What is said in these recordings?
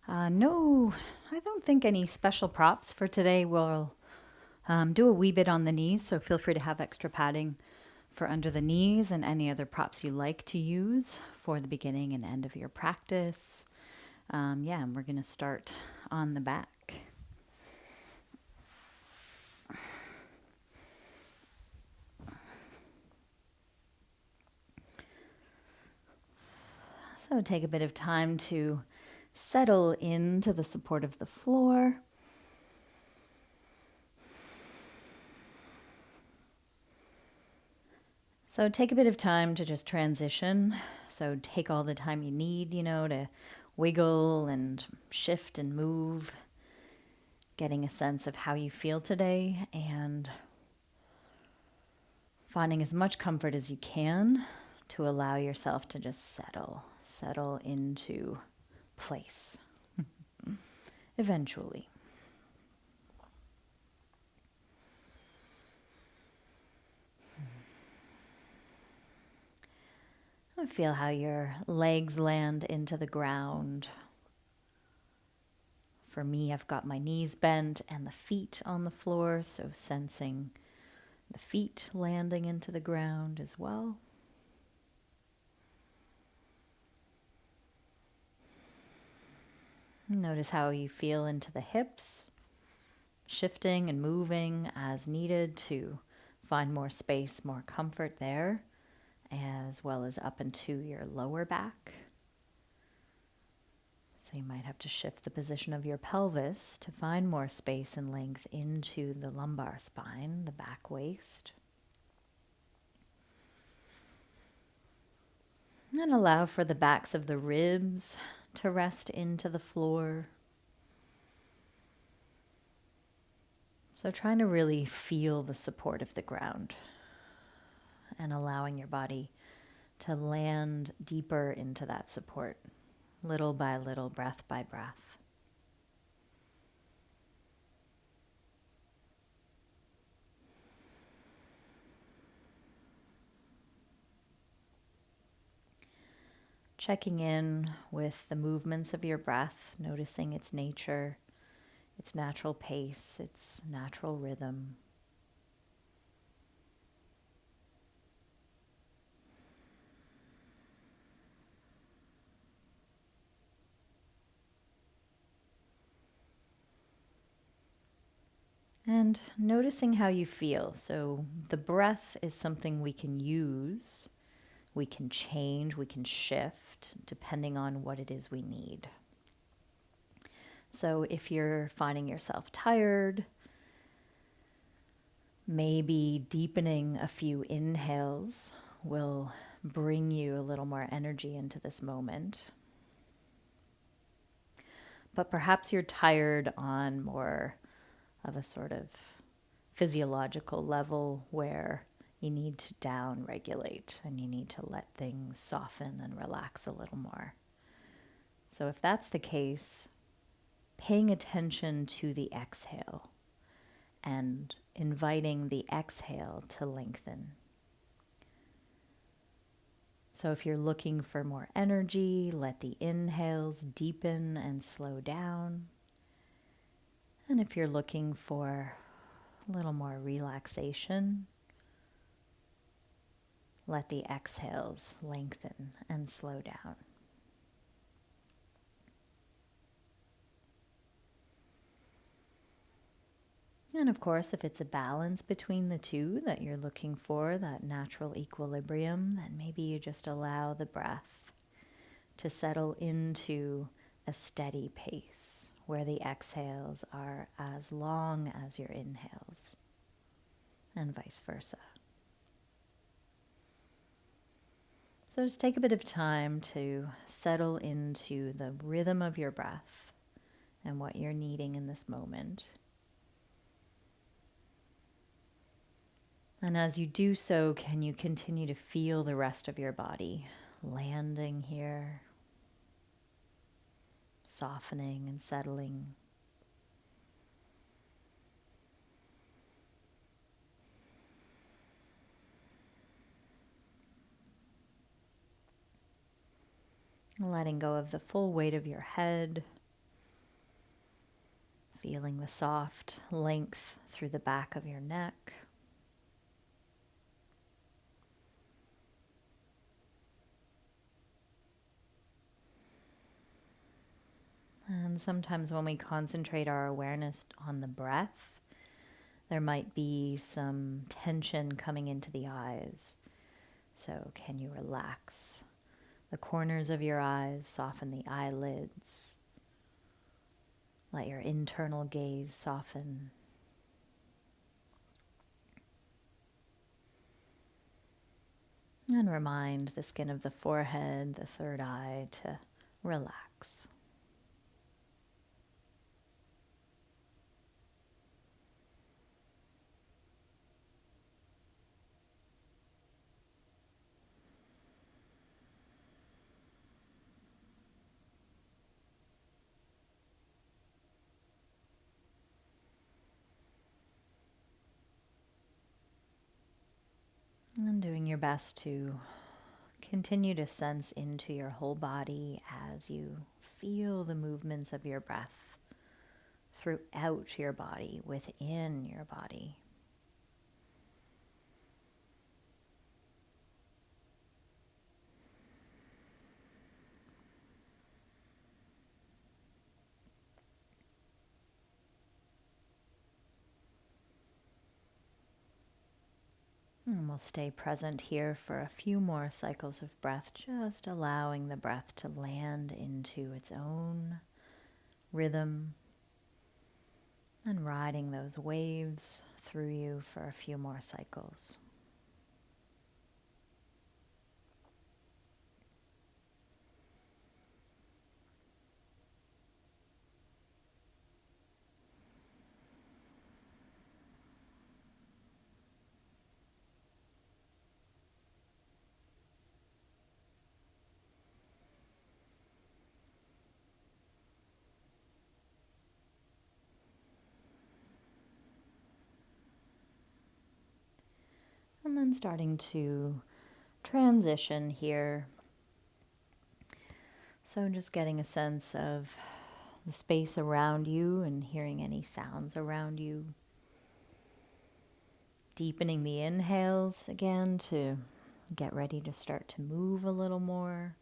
No, I don't think any special props for today. We'll do a wee bit on the knees, so feel free to have extra padding for under the knees and any other props you like to use for the beginning and end of your practice. And we're going to start on the back. So take a bit of time to settle into the support of the floor. So take a bit of time to just transition. So take all the time you need, to wiggle and shift and move, getting a sense of how you feel today and finding as much comfort as you can to allow yourself to just settle into place eventually. Feel how your legs land into the ground. For me, I've got my knees bent and the feet on the floor, so sensing the feet landing into the ground as well. Notice how you feel into the hips, shifting and moving as needed to find more space, more comfort there, as well as up into your lower back. So you might have to shift the position of your pelvis to find more space and length into the lumbar spine, the back waist. And allow for the backs of the ribs to rest into the floor. So trying to really feel the support of the ground and allowing your body to land deeper into that support, little by little, breath by breath. Checking in with the movements of your breath, noticing its nature, its natural pace, its natural rhythm. And noticing how you feel. So the breath is something we can use, we can change, we can shift depending on what it is we need. So if you're finding yourself tired, maybe deepening a few inhales will bring you a little more energy into this moment. But perhaps you're tired on more of a sort of physiological level where you need to down regulate and you need to let things soften and relax a little more. So if that's the case, paying attention to the exhale and inviting the exhale to lengthen. So if you're looking for more energy, let the inhales deepen and slow down. And if you're looking for a little more relaxation, let the exhales lengthen and slow down. And of course, if it's a balance between the two that you're looking for, that natural equilibrium, then maybe you just allow the breath to settle into a steady pace where the exhales are as long as your inhales, and vice versa. So just take a bit of time to settle into the rhythm of your breath and what you're needing in this moment. And as you do so, can you continue to feel the rest of your body landing here, softening and settling. Letting go of the full weight of your head, Feeling the soft length through the back of your neck. And sometimes when we concentrate our awareness on the breath, there might be some tension coming into the eyes. So can you relax the corners of your eyes, soften the eyelids, let your internal gaze soften. And remind the skin of the forehead, the third eye to relax. And doing your best to continue to sense into your whole body as you feel the movements of your breath throughout your body, within your body. And we'll stay present here for a few more cycles of breath, just allowing the breath to land into its own rhythm and riding those waves through you for a few more cycles. And then starting to transition here. So just getting a sense of the space around you and hearing any sounds around you. Deepening the inhales again to get ready to start to move a little more.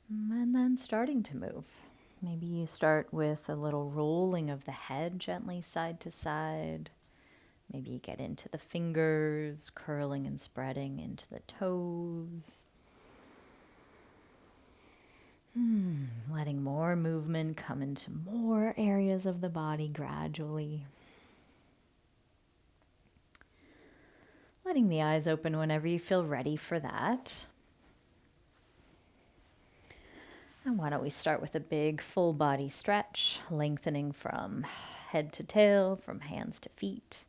And then starting to move. Maybe you start with a little rolling of the head gently side to side. Maybe you get into the fingers, curling and spreading into the toes. Letting more movement come into more areas of the body gradually. Letting the eyes open whenever you feel ready for that. And why don't we start with a big full body stretch, lengthening from head to tail, from hands to feet.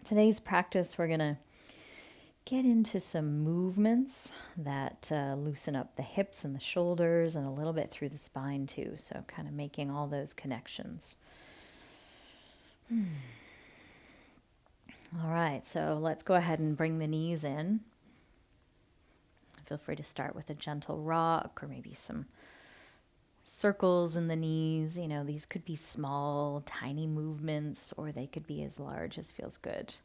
Today's practice, we're going to get into some movements that loosen up the hips and the shoulders and a little bit through the spine too. So kind of making all those connections. All right, so let's go ahead and bring the knees in. Feel free to start with a gentle rock or maybe some circles in the knees. You know, these could be small, tiny movements, or they could be as large as feels good.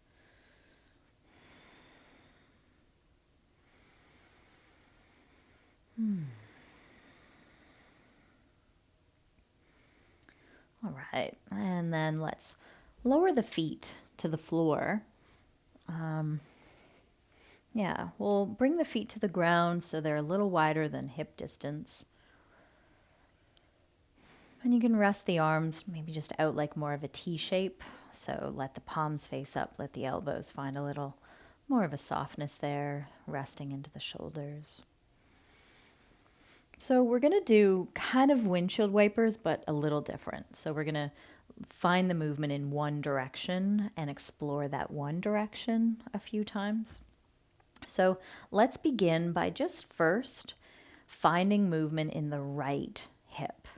All right, and then let's lower the feet to the floor. Yeah, we'll bring the feet to the ground so they're a little wider than hip distance. And you can rest the arms maybe just out like more of a T shape. So let the palms face up, let the elbows find a little more of a softness there, resting into the shoulders. So we're going to do kind of windshield wipers, but a little different. So we're going to find the movement in one direction and explore that one direction a few times. So let's begin by just first finding movement in the right hip.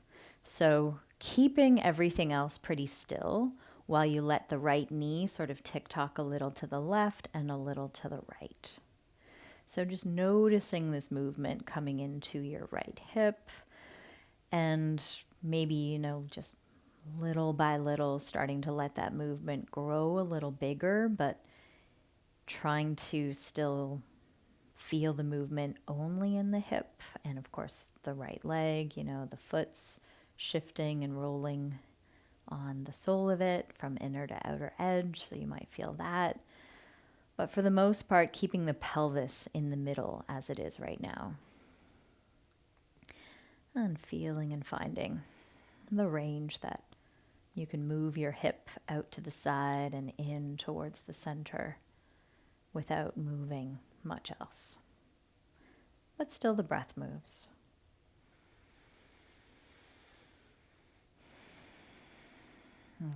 So keeping everything else pretty still while you let the right knee sort of tick-tock a little to the left and a little to the right. So just noticing this movement coming into your right hip And maybe, just little by little starting to let that movement grow a little bigger, but trying to still feel the movement only in the hip and, of course, the right leg, the foot's shifting and rolling on the sole of it from inner to outer edge. So you might feel that. But for the most part, keeping the pelvis in the middle as it is right now. And feeling and finding the range that you can move your hip out to the side and in towards the center without moving much else. But still the breath moves.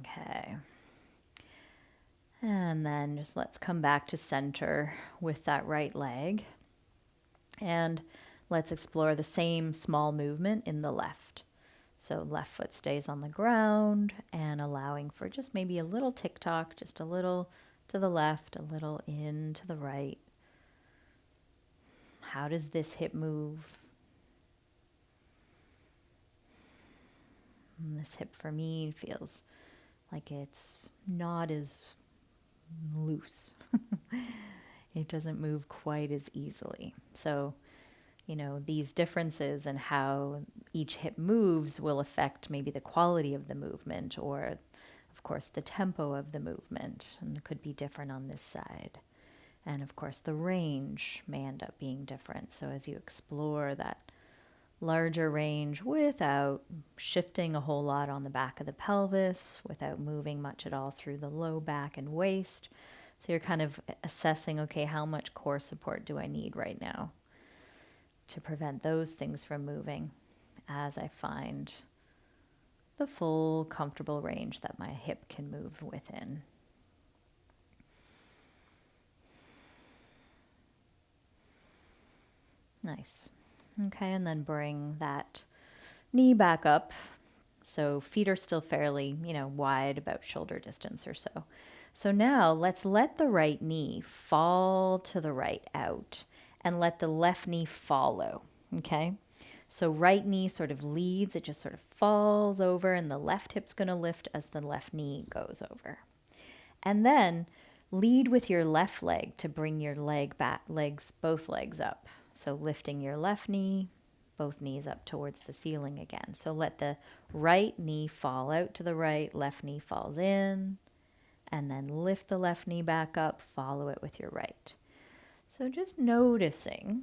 Okay. And then just let's come back to center with that right leg. And let's explore the same small movement in the left. So left foot stays on the ground and allowing for just maybe a little tick-tock, just a little to the left, a little in to the right. How does this hip move? And this hip for me feels like it's not as loose. It doesn't move quite as easily. So, these differences in how each hip moves will affect maybe the quality of the movement or, of course, the tempo of the movement. And it could be different on this side. And, of course, the range may end up being different. So as you explore that larger range without shifting a whole lot on the back of the pelvis, without moving much at all through the low back and waist. So you're kind of assessing, okay, how much core support do I need right now to prevent those things from moving as I find the full comfortable range that my hip can move within. Nice. Okay, and then bring that knee back up. So feet are still fairly, wide, about shoulder distance or so. So now let's let the right knee fall to the right out and let the left knee follow, okay? So right knee sort of leads, it just sort of falls over and the left hip's going to lift as the left knee goes over. And then lead with your left leg to bring your both legs up. So lifting your left knee, both knees up towards the ceiling again. So let the right knee fall out to the right, left knee falls in, and then lift the left knee back up, follow it with your right. So just noticing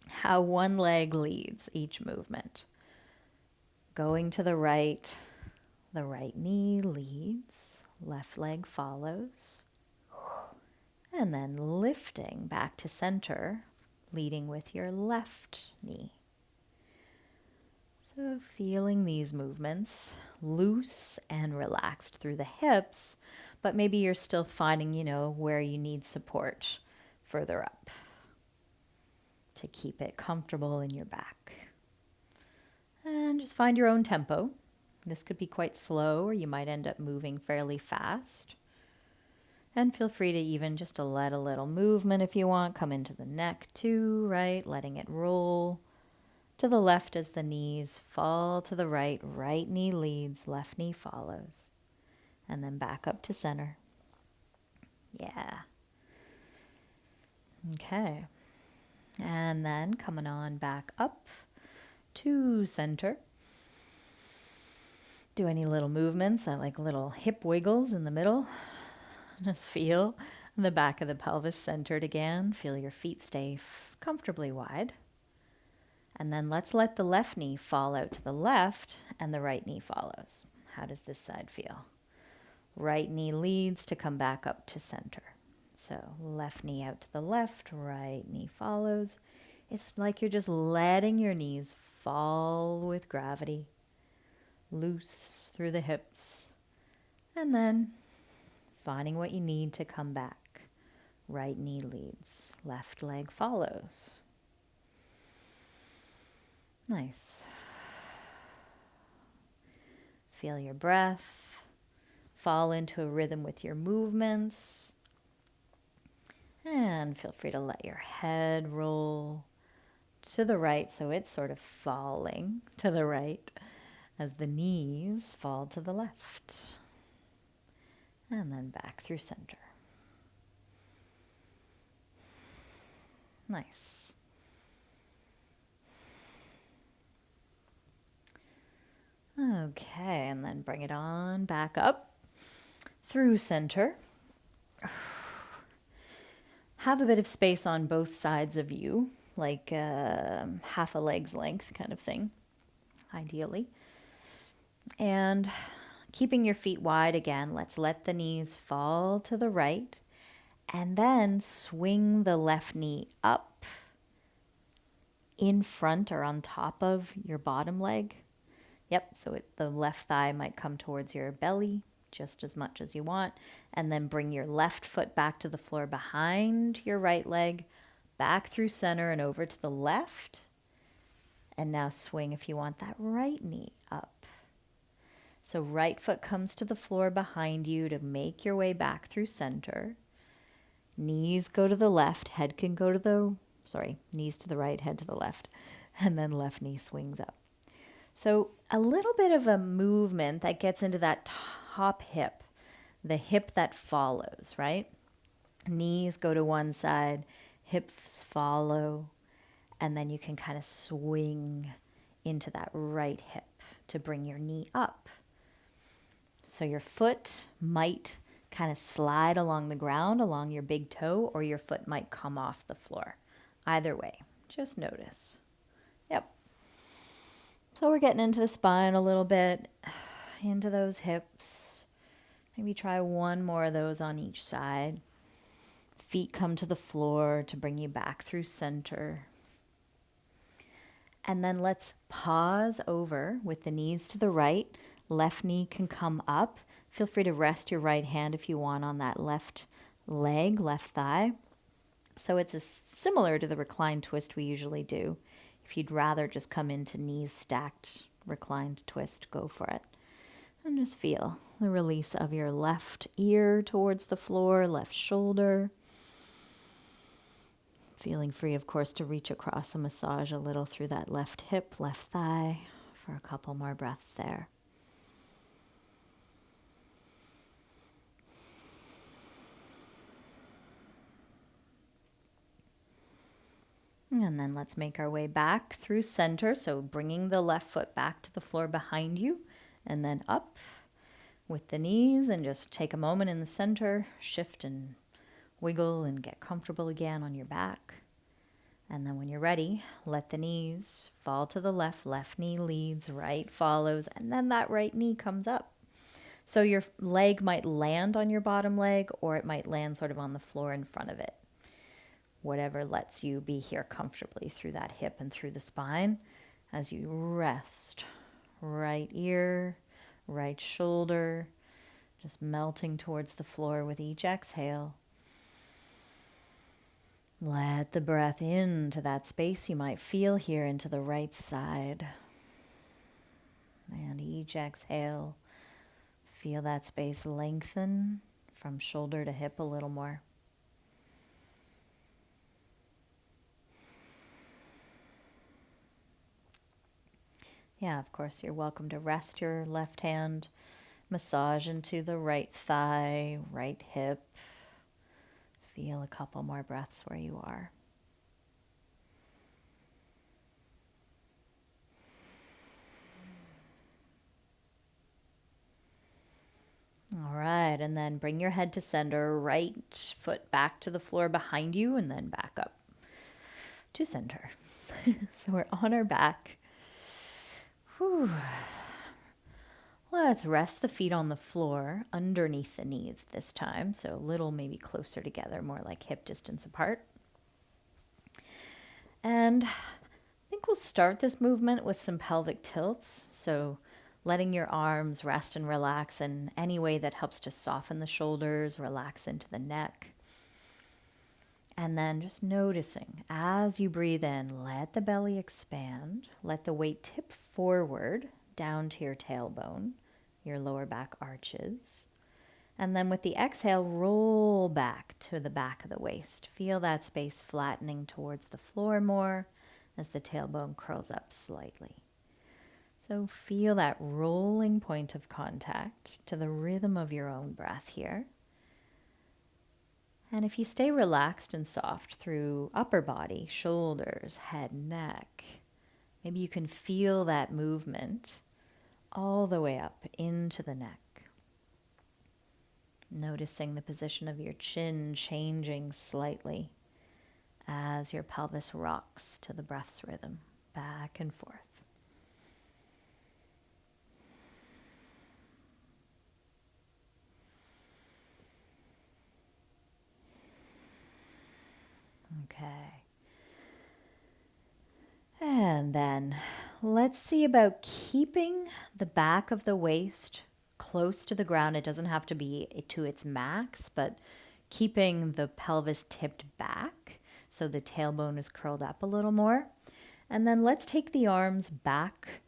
how one leg leads each movement. Going to the right knee leads, left leg follows, and then lifting back to center, leading with your left knee. So feeling these movements loose and relaxed through the hips, but maybe you're still finding, where you need support further up to keep it comfortable in your back. And just find your own tempo. This could be quite slow, or you might end up moving fairly fast. And feel free to even just to let a little movement if you want come into the neck too, right? Letting it roll to the left as the knees fall to the right. Right knee leads, left knee follows. And then back up to center. Yeah. Okay. And then coming on back up to center. Do any little movements. I like little hip wiggles in the middle. Just feel the back of the pelvis centered again. Feel your feet stay comfortably wide. And then let's let the left knee fall out to the left and the right knee follows. How does this side feel? Right knee leads to come back up to center. So left knee out to the left, right knee follows. It's like you're just letting your knees fall with gravity, loose through the hips, and then finding what you need to come back. Right knee leads, left leg follows. Nice. Feel your breath. Fall into a rhythm with your movements. And feel free to let your head roll to the right, so it's sort of falling to the right as the knees fall to the left. And then back through center. Nice. Okay, and then bring it on back up through center. Have a bit of space on both sides of you, like half a leg's length kind of thing, ideally. And keeping your feet wide again, let's let the knees fall to the right and then swing the left knee up in front or on top of your bottom leg. Yep, so the left thigh might come towards your belly just as much as you want. And then bring your left foot back to the floor behind your right leg, back through center and over to the left. And now swing if you want that right knee up. So right foot comes to the floor behind you to make your way back through center. Knees go to the left, head can go to the, knees to the right, head to the left. And then left knee swings up. So a little bit of a movement that gets into that top hip, the hip that follows, right? Knees go to one side, hips follow, and then you can kind of swing into that right hip to bring your knee up. So your foot might kind of slide along the ground, along your big toe, or your foot might come off the floor. Either way, just notice. Yep. So we're getting into the spine a little bit, into those hips. Maybe try one more of those on each side. Feet come to the floor to bring you back through center. And then let's pause over with the knees to the right. Left knee can come up. Feel free to rest your right hand if you want on that left leg, left thigh. So it's similar to the reclined twist we usually do. If you'd rather just come into knees stacked, reclined twist, go for it. And just feel the release of your left ear towards the floor, left shoulder. Feeling free, of course, to reach across and massage a little through that left hip, left thigh for a couple more breaths there. And then let's make our way back through center. So bringing the left foot back to the floor behind you and then up with the knees, and just take a moment in the center, shift and wiggle and get comfortable again on your back. And then when you're ready, let the knees fall to the left, left knee leads, right follows, and then that right knee comes up. So your leg might land on your bottom leg, or it might land sort of on the floor in front of it. Whatever lets you be here comfortably through that hip and through the spine as you rest. Right ear, right shoulder, just melting towards the floor with each exhale. Let the breath into that space you might feel here into the right side. And each exhale, feel that space lengthen from shoulder to hip a little more. Yeah, of course, you're welcome to rest your left hand, massage into the right thigh, right hip. Feel a couple more breaths where you are. All right, and then bring your head to center, right foot back to the floor behind you, and then back up to center. So we're on our back. Whew. Let's rest the feet on the floor underneath the knees this time. So a little maybe closer together, more like hip distance apart. And I think we'll start this movement with some pelvic tilts. So letting your arms rest and relax in any way that helps to soften the shoulders, relax into the neck. And then just noticing as you breathe in, let the belly expand. Let the weight tip forward down to your tailbone, your lower back arches. And then with the exhale, roll back to the back of the waist. Feel that space flattening towards the floor more as the tailbone curls up slightly. So feel that rolling point of contact to the rhythm of your own breath here. And if you stay relaxed and soft through upper body, shoulders, head, neck, maybe you can feel that movement all the way up into the neck. Noticing the position of your chin changing slightly as your pelvis rocks to the breath's rhythm, back and forth. Okay. And then let's see about keeping the back of the waist close to the ground. It doesn't have to be to its max, but keeping the pelvis tipped back so the tailbone is curled up a little more. And then let's take the arms back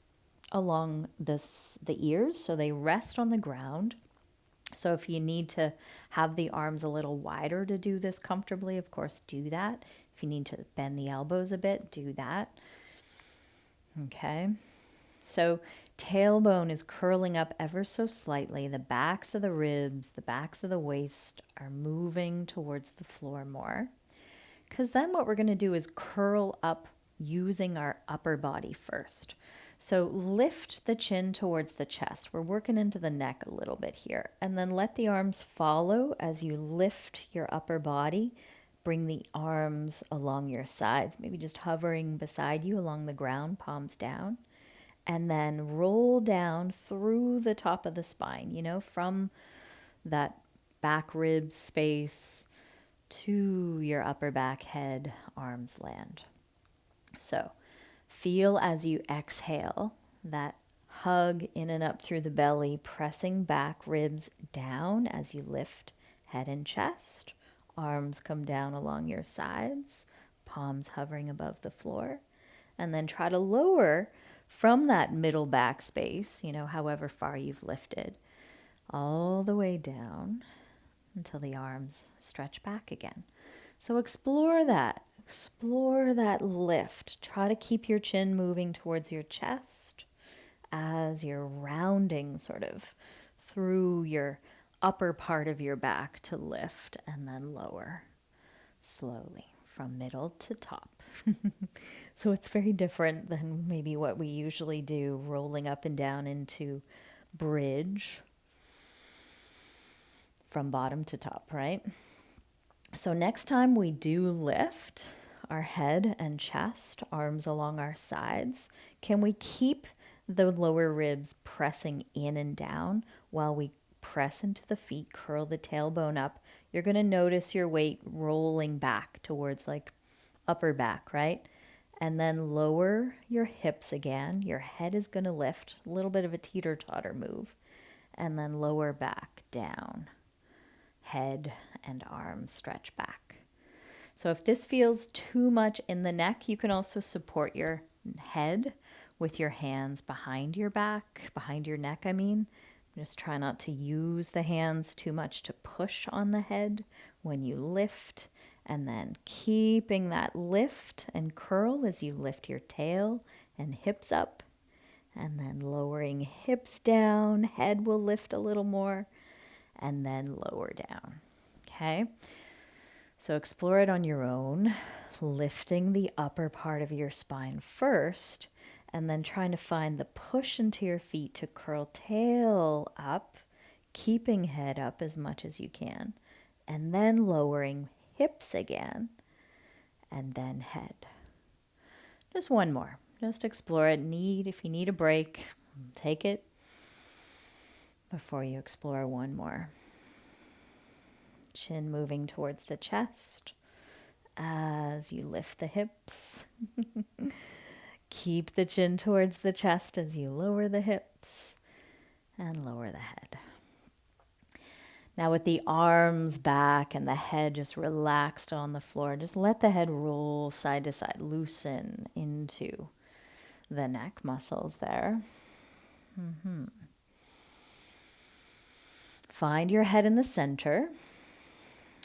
along the ears so they rest on the ground. So if you need to have the arms a little wider to do this comfortably, of course, do that. If you need to bend the elbows a bit, do that. Okay. So tailbone is curling up ever so slightly. The backs of the ribs, the backs of the waist are moving towards the floor more. Because then what we're going to do is curl up using our upper body first. So lift the chin towards the chest. We're working into the neck a little bit here. And then let the arms follow as you lift your upper body. Bring the arms along your sides, maybe just hovering beside you along the ground, palms down. And then roll down through the top of the spine, from that back rib space to your upper back, head, arms land. So feel as you exhale that hug in and up through the belly, pressing back ribs down as you lift head and chest. Arms come down along your sides, palms hovering above the floor. And then try to lower from that middle back space, however far you've lifted, all the way down until the arms stretch back again. So explore that lift. Try to keep your chin moving towards your chest as you're rounding sort of through your upper part of your back to lift and then lower slowly from middle to top. So it's very different than maybe what we usually do, rolling up and down into bridge from bottom to top, right? So next time we do lift our head and chest, arms along our sides, can we keep the lower ribs pressing in and down while we press into the feet, curl the tailbone up? You're going to notice your weight rolling back towards like upper back, right? And then lower your hips again. Your head is going to lift, a little bit of a teeter-totter move. And then lower back, down. Head and arms stretch back. So if this feels too much in the neck, you can also support your head with your hands behind your back, behind your neck, I mean. Just try not to use the hands too much to push on the head when you lift. And then keeping that lift and curl as you lift your tail and hips up. And then lowering hips down, head will lift a little more, and then lower down. Okay? So explore it on your own, lifting the upper part of your spine first, and then trying to find the push into your feet to curl tail up, keeping head up as much as you can, and then lowering hips again, and then head. Just one more. Just explore it. If you need a break, take it before you explore one more. Chin moving towards the chest as you lift the hips. Keep the chin towards the chest as you lower the hips and lower the head. Now with the arms back and the head just relaxed on the floor, just let the head roll side to side, loosen into the neck muscles there. Find your head in the center.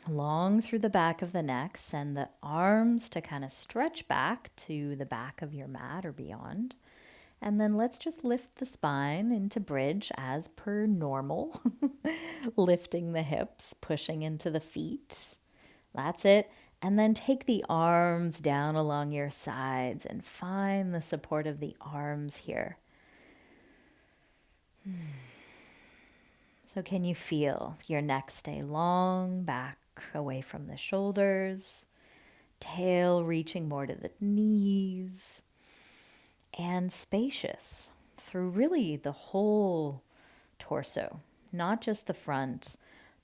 long through the back of the neck. Send the arms to kind of stretch back to the back of your mat or beyond. And then let's just lift the spine into bridge as per normal. Lifting the hips, pushing into the feet. That's it. And then take the arms down along your sides and find the support of the arms here. So can you feel your neck stay long, back away from the shoulders, tail reaching more to the knees, and spacious through really the whole torso, not just the front,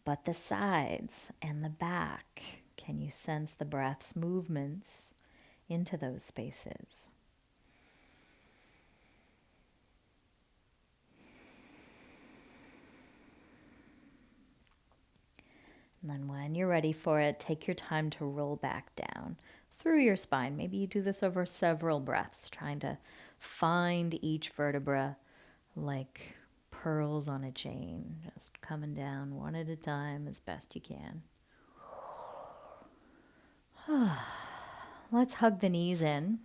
but the sides and the back. Can you sense the breath's movements into those spaces? And then when you're ready for it, take your time to roll back down through your spine. Maybe you do this over several breaths, trying to find each vertebra like pearls on a chain, just coming down one at a time as best you can. Let's hug the knees in.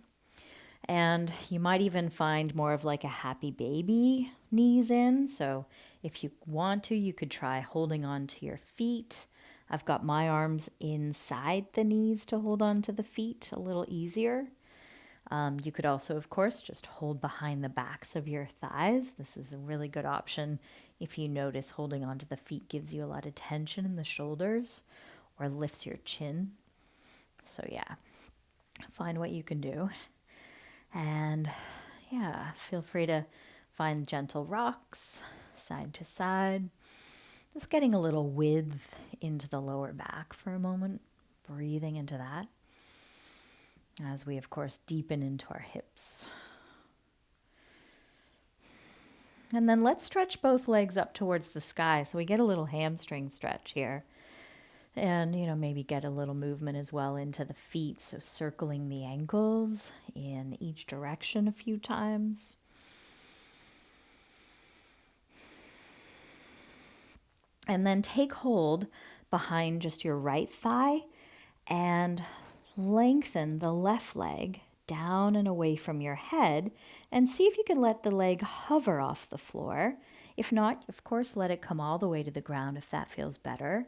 And you might even find more of like a happy baby knees in. So if you want to, you could try holding on to your feet. I've got my arms inside the knees to hold on to the feet a little easier. You could also, of course, just hold behind the backs of your thighs. This is a really good option if you notice holding onto the feet gives you a lot of tension in the shoulders or lifts your chin. So yeah, find what you can do. And yeah, feel free to find gentle rocks side to side. Just getting a little width into the lower back for a moment, breathing into that as we, of course, deepen into our hips. And then let's stretch both legs up towards the sky. So we get a little hamstring stretch here. And, maybe get a little movement as well into the feet. So circling the ankles in each direction a few times. And then take hold behind just your right thigh and lengthen the left leg down and away from your head and see if you can let the leg hover off the floor. If not, of course, let it come all the way to the ground if that feels better.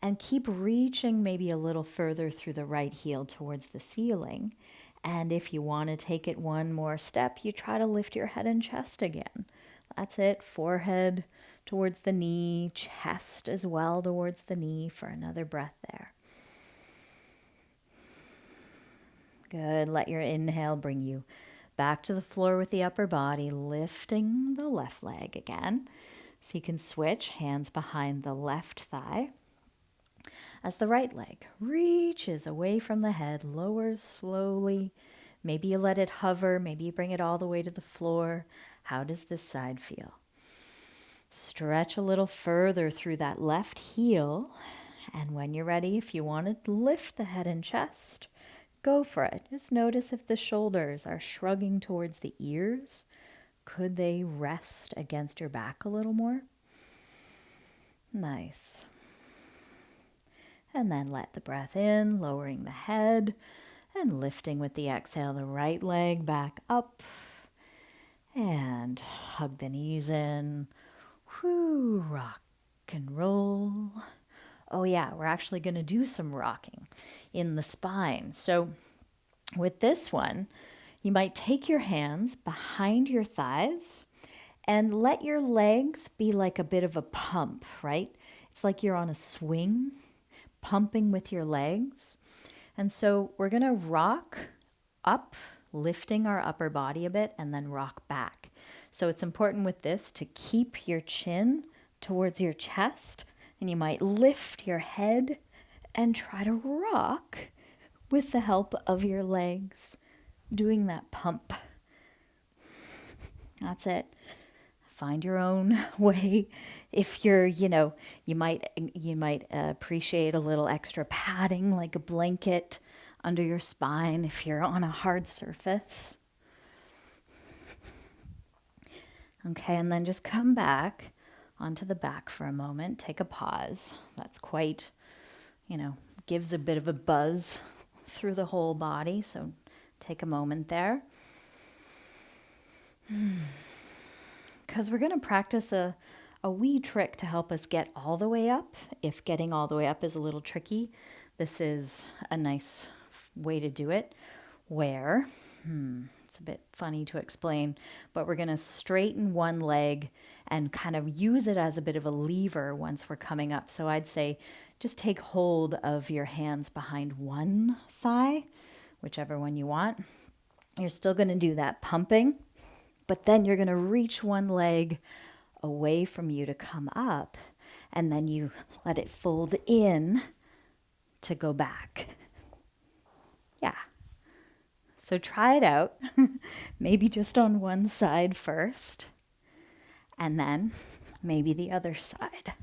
And keep reaching maybe a little further through the right heel towards the ceiling. And if you want to take it one more step, you try to lift your head and chest again. That's it. Forehead towards the knee, chest as well towards the knee for another breath there. Good. Let your inhale bring you back to the floor with the upper body, lifting the left leg again. So you can switch hands behind the left thigh. As the right leg reaches away from the head, lowers slowly. Maybe you let it hover, maybe you bring it all the way to the floor. How does this side feel? Stretch a little further through that left heel. And when you're ready, if you want to lift the head and chest, go for it. Just notice if the shoulders are shrugging towards the ears. Could they rest against your back a little more? Nice. And then let the breath in, lowering the head and lifting with the exhale the right leg back up. And hug the knees in. Whoo, rock and roll. Oh yeah, we're actually going to do some rocking in the spine. So with this one, you might take your hands behind your thighs and let your legs be like a bit of a pump, right? It's like you're on a swing, pumping with your legs. And so we're going to rock up, lifting our upper body a bit, and then rock back. So it's important with this to keep your chin towards your chest, and you might lift your head and try to rock with the help of your legs, doing that pump. That's it. Find your own way. If you're, you might appreciate a little extra padding, like a blanket under your spine if you're on a hard surface. Okay, and then just come back onto the back for a moment. Take a pause. That's quite gives a bit of a buzz through the whole body. So take a moment there. Because we're going to practice a wee trick to help us get all the way up. If getting all the way up is a little tricky, this is a nice way to do it. Where, it's a bit funny to explain, but we're going to straighten one leg and kind of use it as a bit of a lever once we're coming up. So I'd say just take hold of your hands behind one thigh, whichever one you want. You're still going to do that pumping, but then you're going to reach one leg away from you to come up, and then you let it fold in to go back. Yeah. So try it out, maybe just on one side first, and then maybe the other side.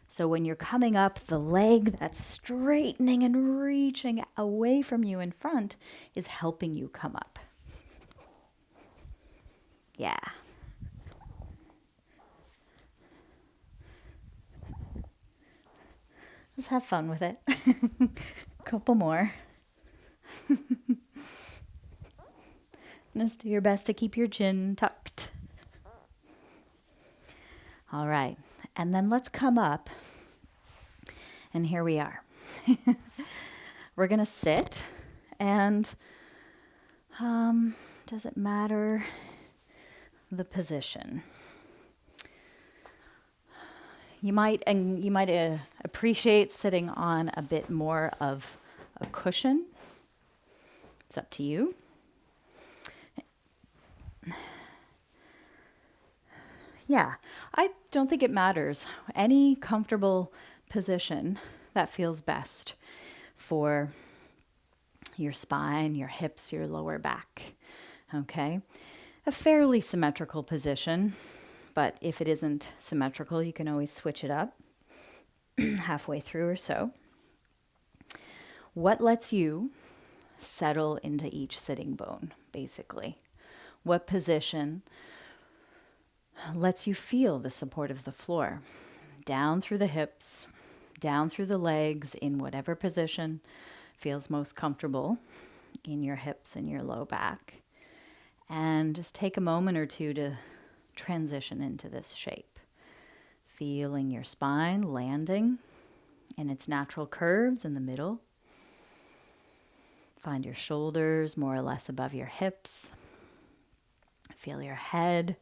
So when you're coming up, the leg that's straightening and reaching away from you in front is helping you come up. Yeah. Just have fun with it. Couple more. Just do your best to keep your chin tucked. All right. And then let's come up. And here we are. We're going to sit. And does it matter the position? You might appreciate sitting on a bit more of a cushion. It's up to you. Yeah, I don't think it matters. Any comfortable position that feels best for your spine, your hips, your lower back. Okay? A fairly symmetrical position, but if it isn't symmetrical, you can always switch it up halfway through or so. What lets you settle into each sitting bone, basically? What position lets you feel the support of the floor? Down through the hips, down through the legs, in whatever position feels most comfortable in your hips and your low back. And just take a moment or two to transition into this shape. Feeling your spine landing in its natural curves in the middle. Find your shoulders more or less above your hips. Feel your head.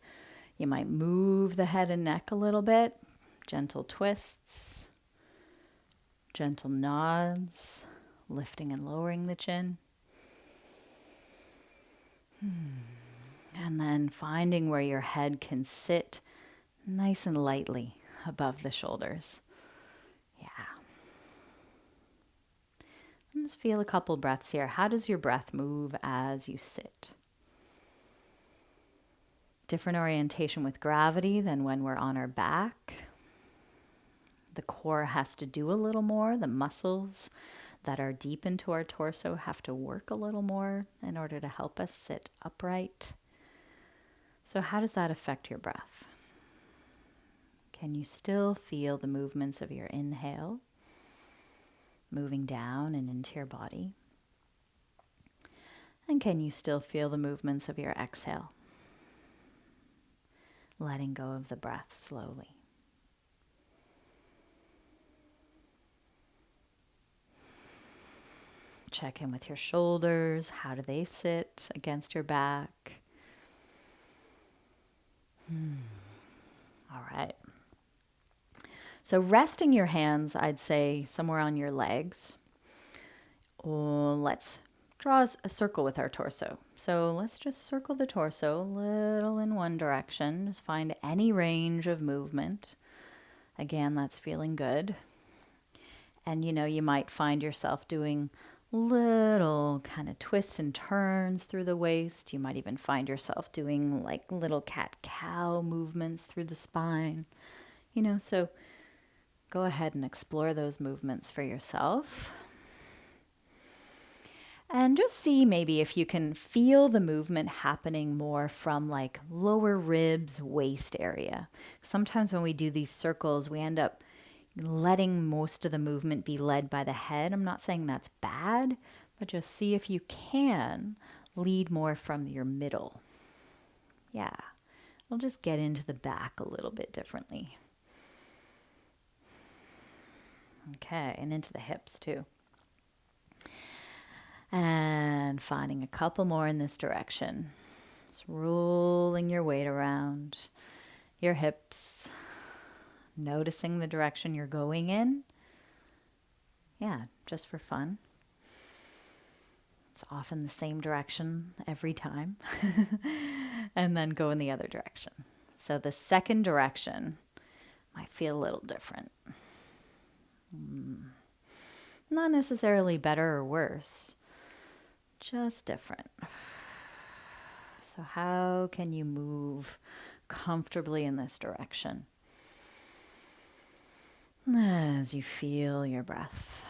You might move the head and neck a little bit. Gentle twists. Gentle nods. Lifting and lowering the chin. And then finding where your head can sit nice and lightly above the shoulders. Yeah. Just feel a couple breaths here. How does your breath move as you sit? Different orientation with gravity than when we're on our back. The core has to do a little more. The muscles that are deep into our torso have to work a little more in order to help us sit upright. So how does that affect your breath? Can you still feel the movements of your inhale moving down and into your body? And can you still feel the movements of your exhale? Letting go of the breath slowly. Check in with your shoulders. How do they sit against your back? All right. So resting your hands, I'd say, somewhere on your legs. Let's draw a circle with our torso. So let's just circle the torso a little in one direction. Just find any range of movement. Again, that's feeling good. And you might find yourself doing little kind of twists and turns through the waist. You might even find yourself doing like little cat-cow movements through the spine. So go ahead and explore those movements for yourself. And just see maybe if you can feel the movement happening more from like lower ribs, waist area. Sometimes when we do these circles, we end up letting most of the movement be led by the head. I'm not saying that's bad, but just see if you can lead more from your middle. Yeah, we'll just get into the back a little bit differently. Okay, and into the hips too. And finding a couple more in this direction. Just rolling your weight around your hips, noticing the direction you're going in. Yeah, just for fun. It's often the same direction every time. And then go in the other direction. So the second direction might feel a little different. Not necessarily better or worse, just different. So how can you move comfortably in this direction as you feel your breath?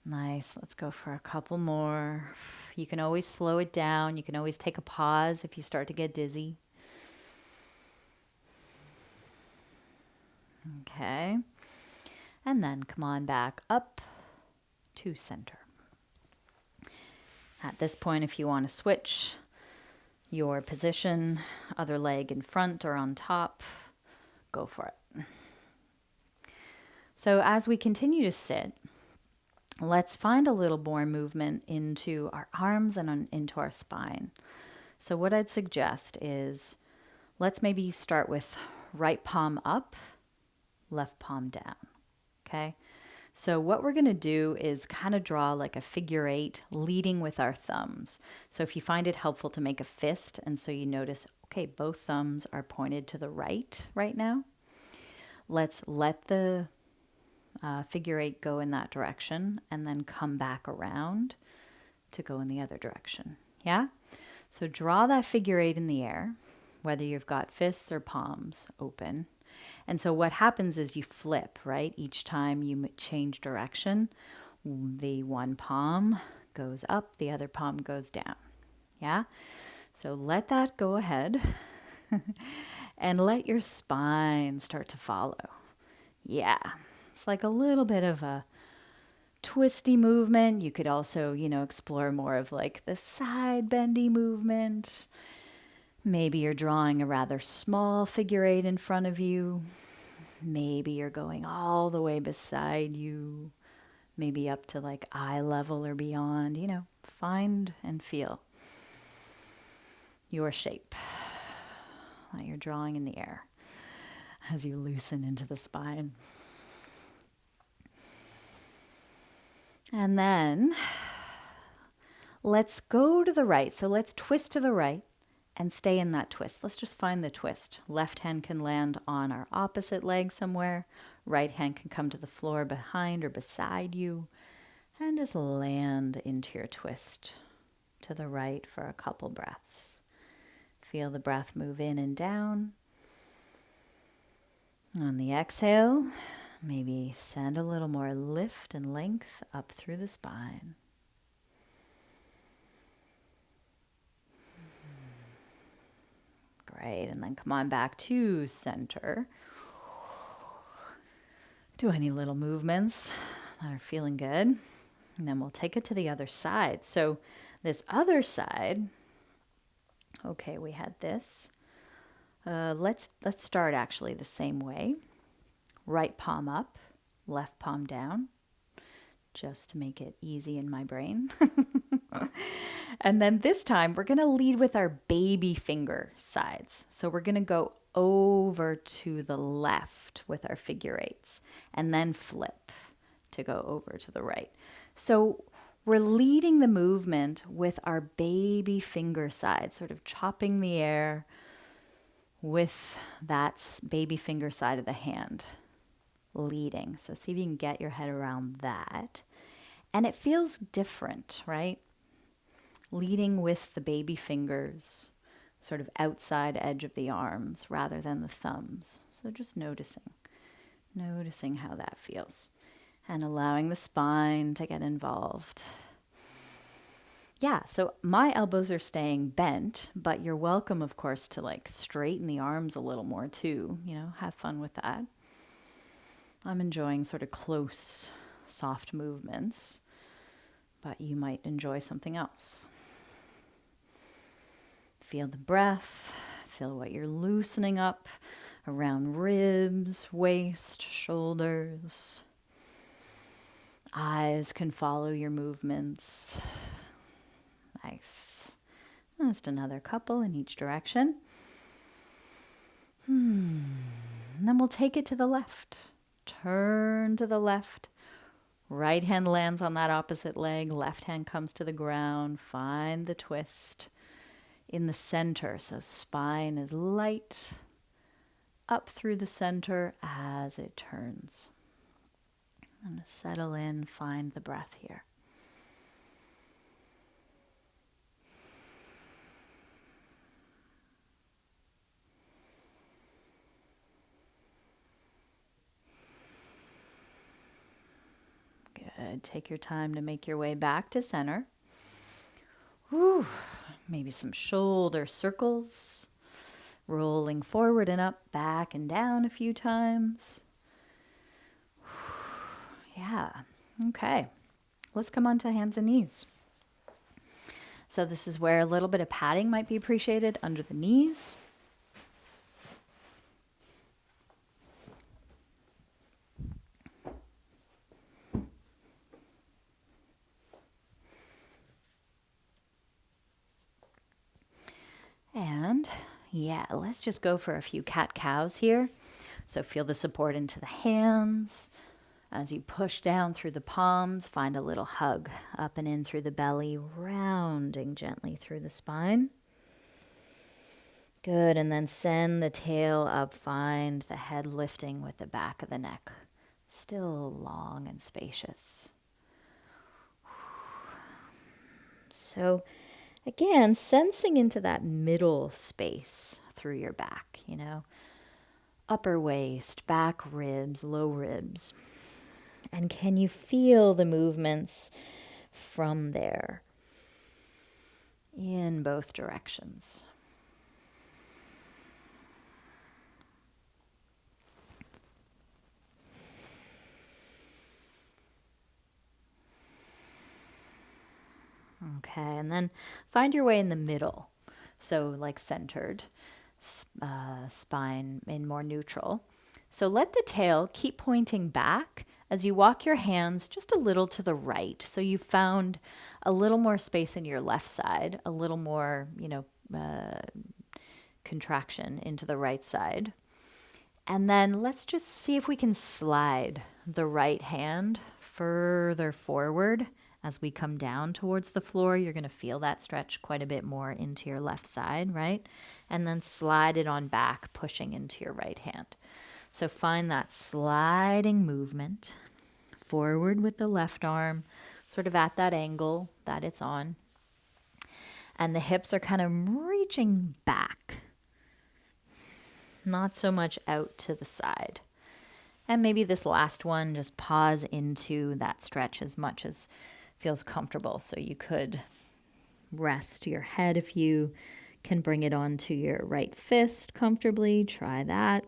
Nice. Let's go for a couple more. You can always slow it down. You can always take a pause if you start to get dizzy. Okay. And then come on back up to center. At this point, if you want to switch your position, other leg in front or on top, go for it. So as we continue to sit, let's find a little more movement into our arms and into our spine. So what I'd suggest is let's maybe start with right palm up, left palm down. Okay. So what we're going to do is kind of draw like a figure eight, leading with our thumbs. So if you find it helpful to make a fist, and so you notice, okay, both thumbs are pointed to the right now. Let's let the figure eight go in that direction and then come back around to go in the other direction. Yeah? So draw that figure eight in the air, whether you've got fists or palms open. And so what happens is you flip, right? Each time you change direction, the one palm goes up, the other palm goes down. Yeah? So let that go ahead and let your spine start to follow. Yeah. It's like a little bit of a twisty movement. You could also, explore more of like the side bendy movement. Maybe you're drawing a rather small figure eight in front of you. Maybe you're going all the way beside you, maybe up to like eye level or beyond. Find and feel your shape that you're drawing in the air as you loosen into the spine. And then let's go to the right. So let's twist to the right and stay in that twist. Let's just find the twist. Left hand can land on our opposite leg somewhere. Right hand can come to the floor behind or beside you. And just land into your twist to the right for a couple breaths. Feel the breath move in and down. On the exhale, maybe send a little more lift and length up through the spine. Great, and then come on back to center. Do any little movements that are feeling good. And then we'll take it to the other side. So this other side, okay, we had this. Let's start actually the same way. Right palm up, left palm down, just to make it easy in my brain. And then this time we're going to lead with our baby finger sides. So we're going to go over to the left with our figure eights and then flip to go over to the right. So we're leading the movement with our baby finger side, sort of chopping the air with that baby finger side of the hand, leading. So see if you can get your head around that. And it feels different, right? Leading with the baby fingers, sort of outside edge of the arms rather than the thumbs. So just noticing how that feels. And allowing the spine to get involved. Yeah, so my elbows are staying bent, but you're welcome, of course, to like straighten the arms a little more too. Have fun with that. I'm enjoying sort of close, soft movements, but you might enjoy something else. Feel the breath, feel what you're loosening up around ribs, waist, shoulders. Eyes can follow your movements. Nice. Just another couple in each direction. And then we'll take it to the left. Turn to the left. Right hand lands on that opposite leg. Left hand comes to the ground. Find the twist in the center. So spine is light up through the center as it turns. And settle in, find the breath here. Good. Take your time to make your way back to center. Whew. Maybe some shoulder circles. Rolling forward and up, back and down a few times. Yeah. Okay. Let's come on to hands and knees. So this is where a little bit of padding might be appreciated under the knees. And yeah, let's just go for a few cat-cows here. So feel the support into the hands. As you push down through the palms, find a little hug up and in through the belly, rounding gently through the spine. Good, and then send the tail up, find the head lifting with the back of the neck. Still long and spacious. So again, sensing into that middle space through your back, upper waist, back ribs, low ribs. And can you feel the movements from there in both directions? Okay, and then find your way in the middle. So like centered, spine in more neutral. So let the tail keep pointing back as you walk your hands just a little to the right. So you found a little more space in your left side, a little more, contraction into the right side. And then let's just see if we can slide the right hand further forward. As we come down towards the floor, you're going to feel that stretch quite a bit more into your left side, right? And then slide it on back, pushing into your right hand. So find that sliding movement forward with the left arm, sort of at that angle that it's on. And the hips are kind of reaching back, not so much out to the side. And maybe this last one, just pause into that stretch as much as feels comfortable. So you could rest your head if you can bring it onto your right fist comfortably. Try that.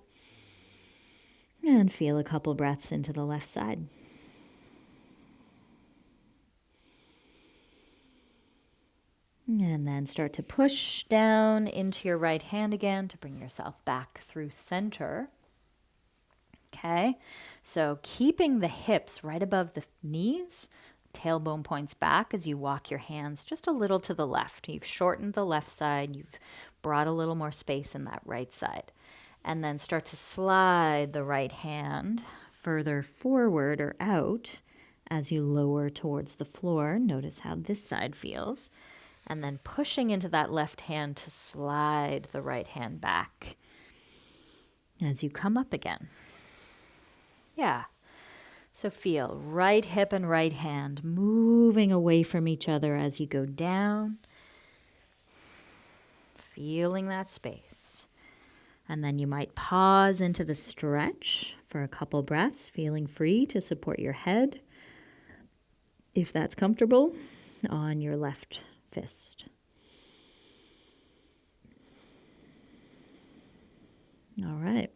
And feel a couple breaths into the left side. And then start to push down into your right hand again to bring yourself back through center. Okay, so keeping the hips right above the knees, tailbone points back as you walk your hands just a little to the left. You've shortened the left side, you've brought a little more space in that right side. And then start to slide the right hand further forward or out as you lower towards the floor. Notice how this side feels. And then pushing into that left hand to slide the right hand back as you come up again. Yeah. So feel right hip and right hand moving away from each other as you go down. Feeling that space. And then you might pause into the stretch for a couple breaths, feeling free to support your head, if that's comfortable, on your left fist. All right.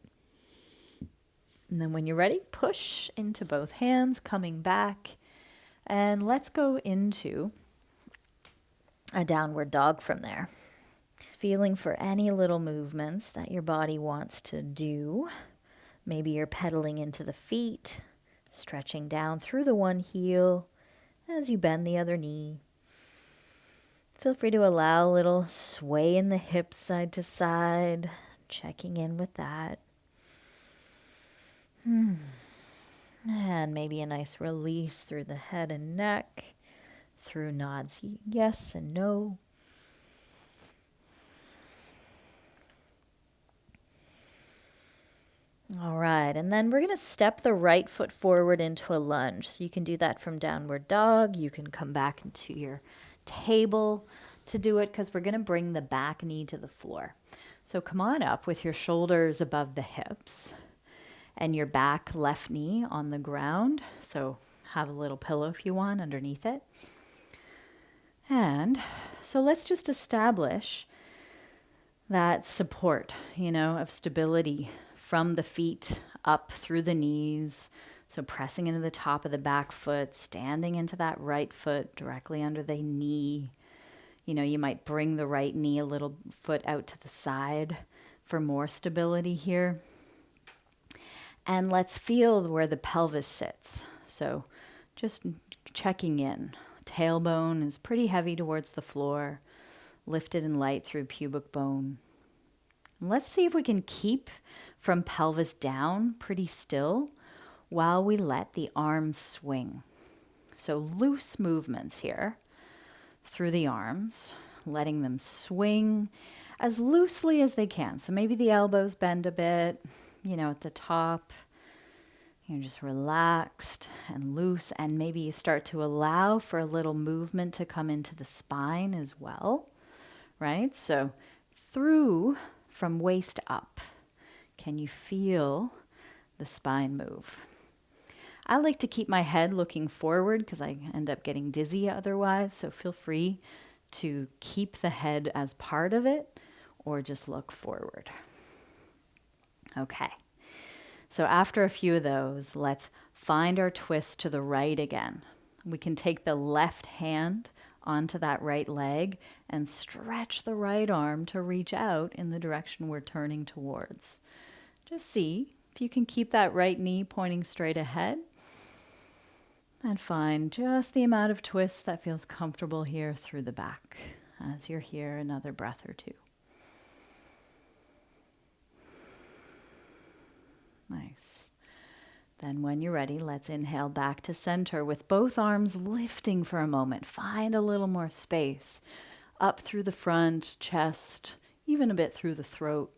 And then when you're ready, push into both hands, coming back. And let's go into a downward dog from there. Feeling for any little movements that your body wants to do. Maybe you're pedaling into the feet, stretching down through the one heel as you bend the other knee. Feel free to allow a little sway in the hips side to side, checking in with that. And maybe a nice release through the head and neck, through nods yes and no. All right, and then we're going to step the right foot forward into a lunge. So you can do that from downward dog. You can come back into your table to do it because we're going to bring the back knee to the floor. So come on up with your shoulders above the hips and your back left knee on the ground. So have a little pillow if you want underneath it. And so let's just establish that support, of stability from the feet up through the knees. So pressing into the top of the back foot, standing into that right foot directly under the knee. You might bring the right knee a little foot out to the side for more stability here. And let's feel where the pelvis sits. So just checking in. Tailbone is pretty heavy towards the floor, lifted and light through pubic bone. Let's see if we can keep from pelvis down pretty still while we let the arms swing. So loose movements here through the arms, letting them swing as loosely as they can. So maybe the elbows bend a bit, at the top. You're just relaxed and loose, and maybe you start to allow for a little movement to come into the spine as well, right? So through from waist up. Can you feel the spine move? I like to keep my head looking forward because I end up getting dizzy otherwise, so feel free to keep the head as part of it or just look forward. Okay, so after a few of those, let's find our twist to the right again. We can take the left hand onto that right leg and stretch the right arm to reach out in the direction we're turning towards. Just see if you can keep that right knee pointing straight ahead and find just the amount of twist that feels comfortable here through the back as you're here another breath or two. Nice. Then when you're ready, let's inhale back to center with both arms lifting for a moment. Find a little more space up through the front, chest, even a bit through the throat.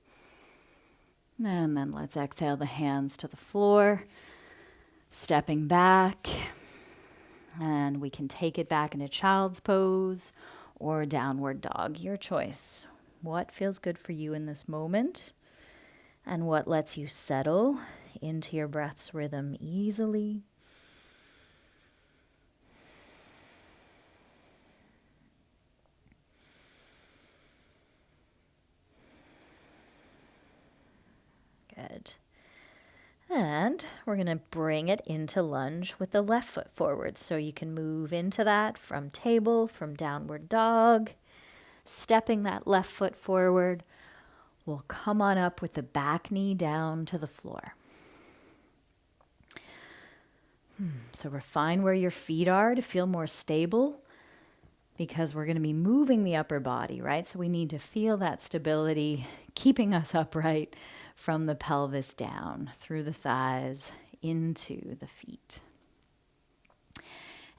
And then let's exhale the hands to the floor, stepping back. And we can take it back into child's pose or downward dog, your choice. What feels good for you in this moment? And what lets you settle into your breath's rhythm easily. Good. And we're going to bring it into lunge with the left foot forward. So you can move into that from table, from downward dog, stepping that left foot forward. We'll come on up with the back knee down to the floor. So refine where your feet are to feel more stable because we're going to be moving the upper body, right? So we need to feel that stability, keeping us upright from the pelvis down, through the thighs, into the feet.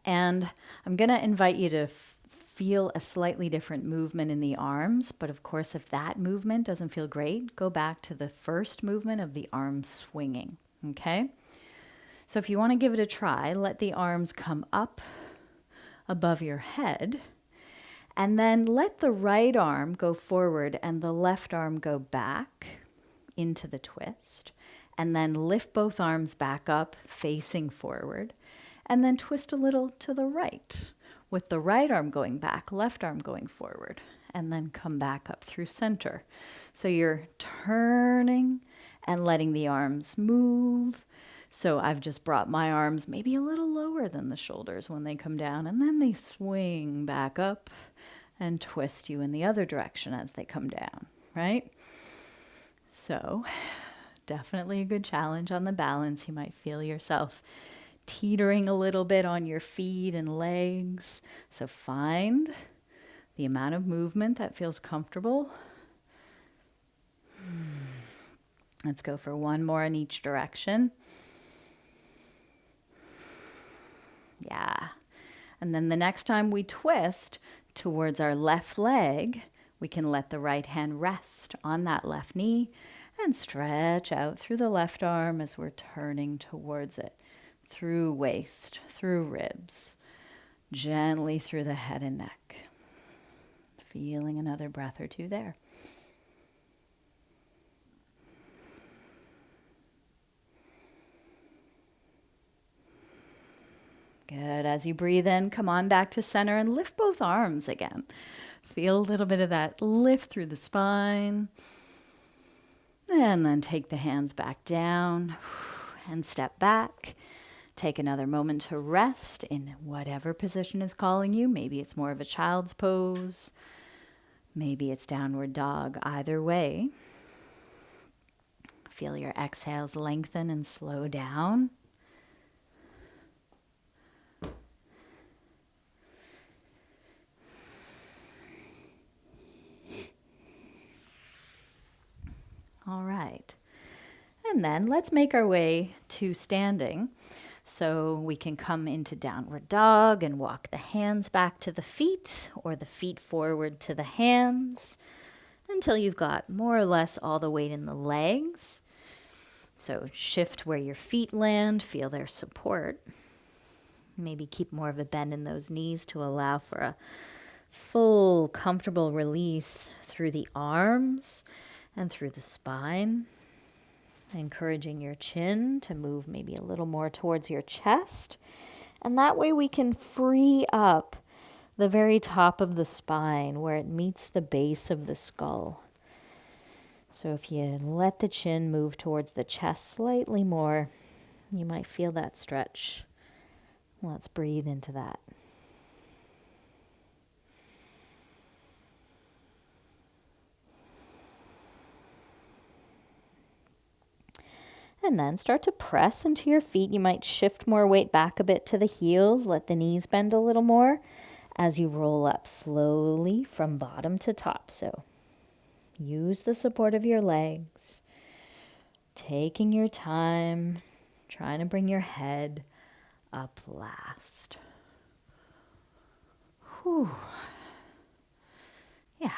And I'm going to invite you to feel a slightly different movement in the arms. But of course, if that movement doesn't feel great, go back to the first movement of the arms swinging, okay? So if you want to give it a try, let the arms come up above your head, and then let the right arm go forward and the left arm go back into the twist, and then lift both arms back up, facing forward, and then twist a little to the right with the right arm going back, left arm going forward, and then come back up through center. So you're turning and letting the arms move. So I've just brought my arms maybe a little lower than the shoulders when they come down, and then they swing back up and twist you in the other direction as they come down, right? So definitely a good challenge on the balance. You might feel yourself teetering a little bit on your feet and legs. So find the amount of movement that feels comfortable. Let's go for one more in each direction. Yeah. And then the next time we twist towards our left leg, we can let the right hand rest on that left knee and stretch out through the left arm as we're turning towards it, through waist, through ribs, gently through the head and neck. Feeling another breath or two there. Good. As you breathe in, come on back to center and lift both arms again. Feel a little bit of that lift through the spine. And then take the hands back down and step back. Take another moment to rest in whatever position is calling you. Maybe it's more of a child's pose. Maybe it's downward dog. Either way, feel your exhales lengthen and slow down. All right. And then let's make our way to standing. So we can come into downward dog and walk the hands back to the feet or the feet forward to the hands until you've got more or less all the weight in the legs. So shift where your feet land, feel their support. Maybe keep more of a bend in those knees to allow for a full, comfortable release through the arms and through the spine. Encouraging your chin to move maybe a little more towards your chest. And that way we can free up the very top of the spine where it meets the base of the skull. So if you let the chin move towards the chest slightly more, you might feel that stretch. Let's breathe into that. And then start to press into your feet. You might shift more weight back a bit to the heels. Let the knees bend a little more as you roll up slowly from bottom to top. So use the support of your legs. Taking your time. Trying to bring your head up last. Whew. Yeah.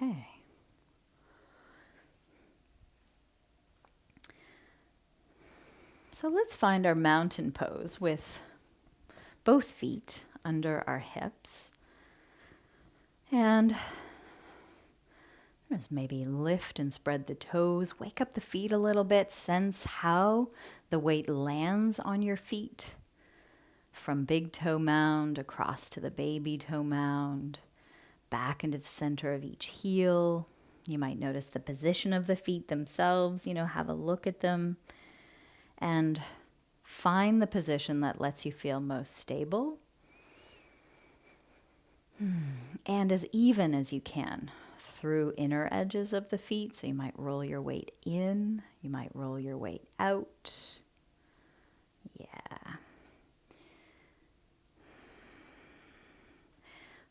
Okay. So let's find our mountain pose with both feet under our hips. And just maybe lift and spread the toes. Wake up the feet a little bit. Sense how the weight lands on your feet. From big toe mound across to the baby toe mound. Back into the center of each heel. You might notice the position of the feet themselves, have a look at them and find the position that lets you feel most stable and as even as you can through inner edges of the feet. So you might roll your weight in, you might roll your weight out. Yeah.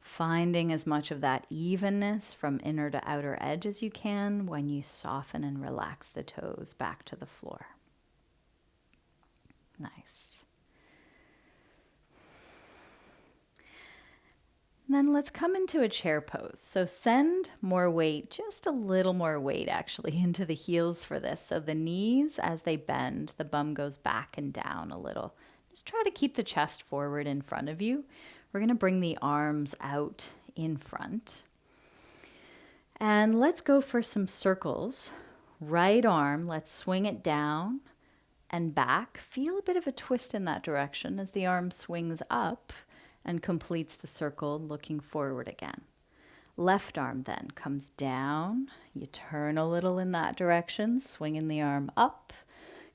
Finding as much of that evenness from inner to outer edge as you can when you soften and relax the toes back to the floor. Nice. Then let's come into a chair pose. So send more weight, just a little more weight actually, into the heels for this. So the knees, as they bend, the bum goes back and down a little. Just try to keep the chest forward in front of you. We're going to bring the arms out in front. And let's go for some circles right arm, let's swing it down and back. Feel a bit of a twist in that direction as the arm swings up and completes the circle, looking forward again. Left arm then comes down. You turn a little in that direction, swinging the arm up,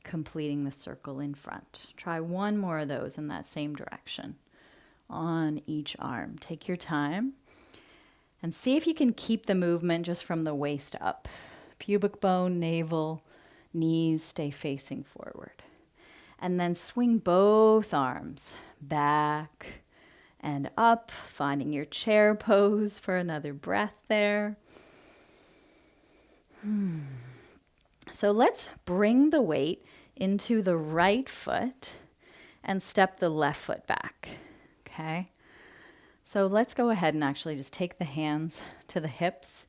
completing the circle in front. Try one more of those in that same direction on each arm. Take your time and see if you can keep the movement just from the waist up. Pubic bone, navel, knees stay facing forward. And then swing both arms back and up, finding your chair pose for another breath there. So let's bring the weight into the right foot and step the left foot back, okay? So let's go ahead and actually just take the hands to the hips.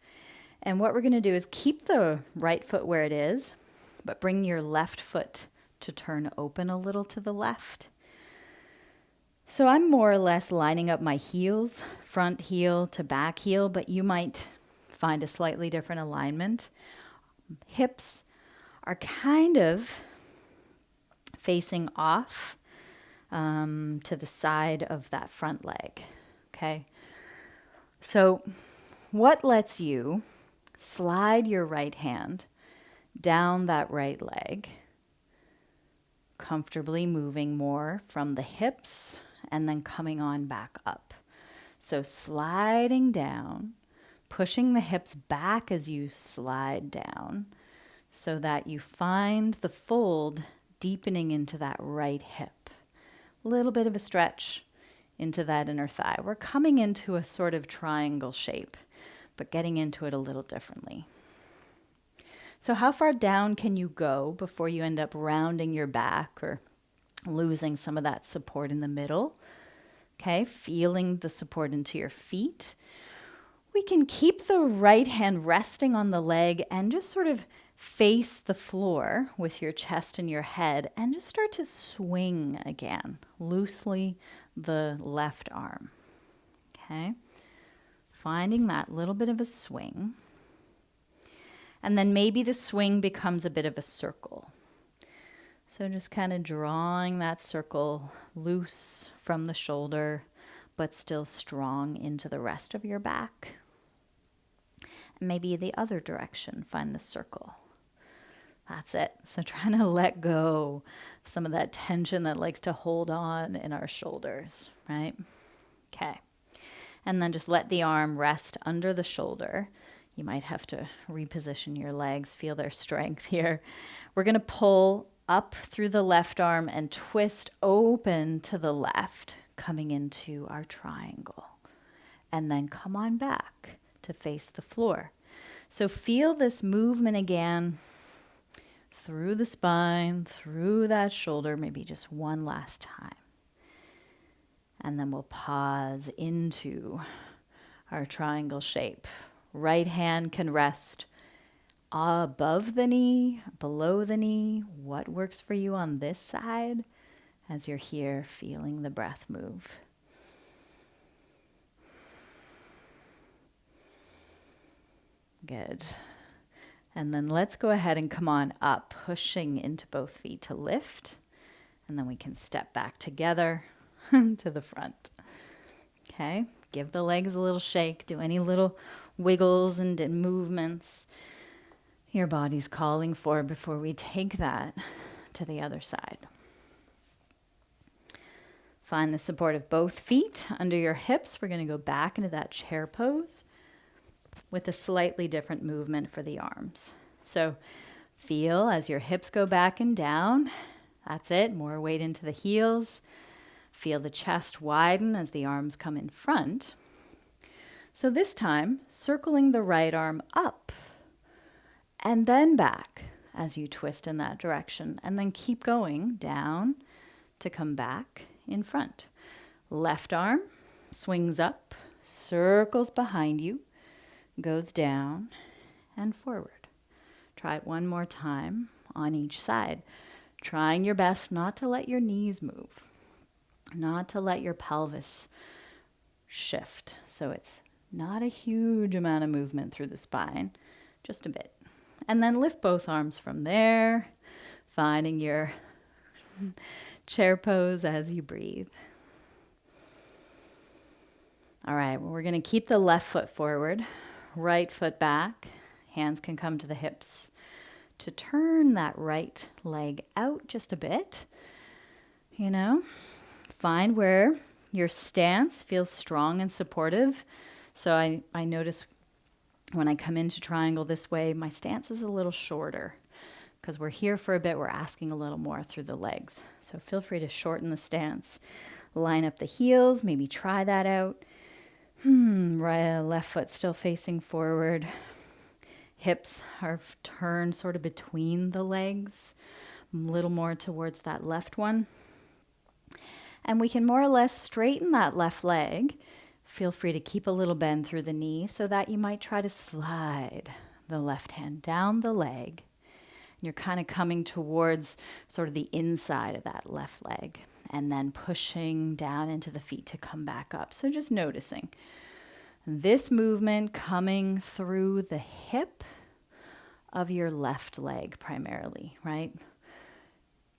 And what we're gonna do is keep the right foot where it is, but bring your left foot to turn open a little to the left. So I'm more or less lining up my heels, front heel to back heel, but you might find a slightly different alignment. Hips are kind of facing off to the side of that front leg, okay? So what lets you slide your right hand down that right leg, comfortably moving more from the hips and then coming on back up. So sliding down, pushing the hips back as you slide down so that you find the fold deepening into that right hip. A little bit of a stretch into that inner thigh. We're coming into a sort of triangle shape, but getting into it a little differently. So how far down can you go before you end up rounding your back or losing some of that support in the middle? Okay, feeling the support into your feet. We can keep the right hand resting on the leg and just sort of face the floor with your chest and your head and just start to swing again, loosely the left arm. Okay, finding that little bit of a swing. And then maybe the swing becomes a bit of a circle. So just kind of drawing that circle loose from the shoulder, but still strong into the rest of your back. And maybe the other direction, find the circle. That's it. So trying to let go of some of that tension that likes to hold on in our shoulders, right? Okay. And then just let the arm rest under the shoulder. You might have to reposition your legs, feel their strength here. We're going to pull up through the left arm and twist open to the left, coming into our triangle. And then come on back to face the floor. So feel this movement again through the spine, through that shoulder, maybe just one last time. And then we'll pause into our triangle shape. Right hand can rest above the knee, below the knee. What works for you on this side as you're here feeling the breath move? Good. And then let's go ahead and come on up, pushing into both feet to lift. And then we can step back together to the front. Okay, give the legs a little shake. Do any little wiggles and movements your body's calling for before we take that to the other side. Find the support of both feet under your hips. We're going to go back into that chair pose with a slightly different movement for the arms. So feel as your hips go back and down. That's it. More weight into the heels. Feel the chest widen as the arms come in front. So this time, circling the right arm up and then back as you twist in that direction, and then keep going down to come back in front. Left arm swings up, circles behind you, goes down and forward. Try it one more time on each side, trying your best not to let your knees move, not to let your pelvis shift. So it's not a huge amount of movement through the spine, just a bit. And then lift both arms from there, finding your chair pose as you breathe. All right, well, we're going to keep the left foot forward, right foot back. Hands can come to the hips to turn that right leg out just a bit. You know, find where your stance feels strong and supportive. So I notice when I come into triangle this way, my stance is a little shorter because we're here for a bit. We're asking a little more through the legs. So feel free to shorten the stance. Line up the heels, maybe try that out. Right, left foot still facing forward. Hips are turned sort of between the legs, a little more towards that left one. And we can more or less straighten that left leg. Feel free to keep a little bend through the knee so that you might try to slide the left hand down the leg. You're kind of coming towards sort of the inside of that left leg and then pushing down into the feet to come back up. So just noticing this movement coming through the hip of your left leg primarily, right?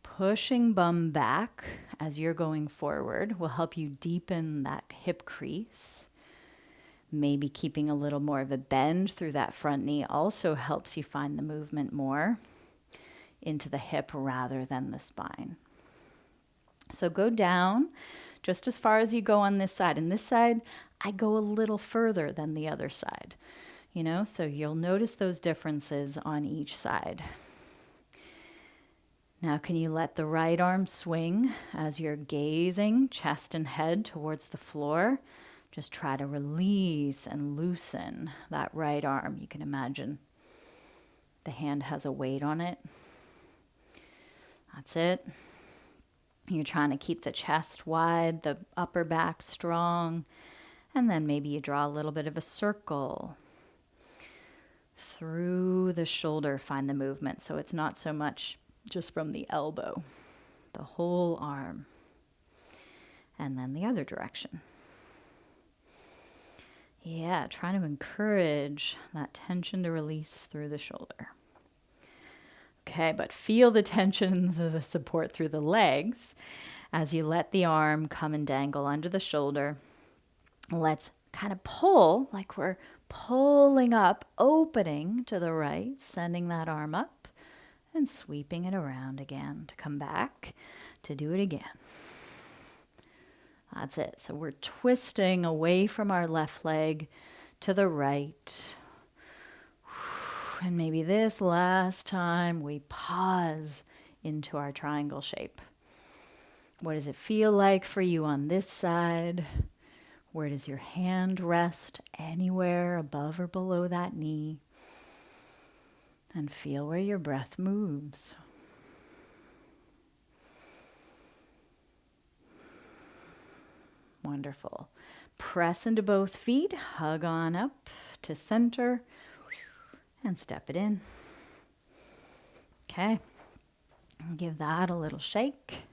Pushing bum back as you're going forward will help you deepen that hip crease. Maybe keeping a little more of a bend through that front knee also helps you find the movement more into the hip rather than the spine. So go down just as far as you go on this side. And this side, I go a little further than the other side, you know, so you'll notice those differences on each side. Now, can you let the right arm swing as you're gazing chest and head towards the floor? Just try to release and loosen that right arm. You can imagine the hand has a weight on it. That's it. You're trying to keep the chest wide, the upper back strong, and then maybe you draw a little bit of a circle through the shoulder. Find the movement so it's not so much just from the elbow, the whole arm, and then the other direction. Yeah, trying to encourage that tension to release through the shoulder. Okay, but feel the tension, the support through the legs as you let the arm come and dangle under the shoulder. Let's kind of pull like we're pulling up, opening to the right, sending that arm up and sweeping it around again to come back to do it again. That's it. So we're twisting away from our left leg to the right. And maybe this last time we pause into our triangle shape. What does it feel like for you on this side? Where does your hand rest? Anywhere above or below that knee? And feel where your breath moves. Wonderful. Press into both feet, hug on up to center, and step it in. Okay. Give that a little shake.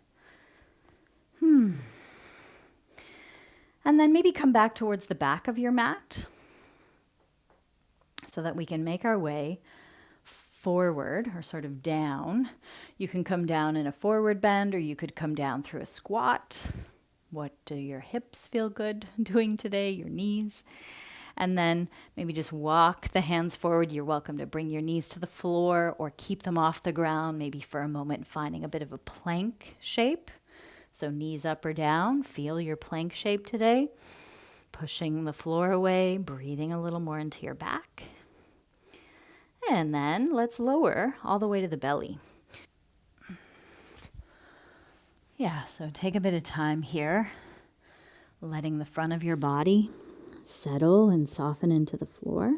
And then maybe come back towards the back of your mat so that we can make our way forward or sort of down. You can come down in a forward bend or you could come down through a squat. What do your hips feel good doing today? Your knees? And then maybe just walk the hands forward. You're welcome to bring your knees to the floor or keep them off the ground, maybe for a moment, finding a bit of a plank shape. So knees up or down. Feel your plank shape today. Pushing the floor away, breathing a little more into your back. And then let's lower all the way to the belly. Yeah, so take a bit of time here, letting the front of your body settle and soften into the floor.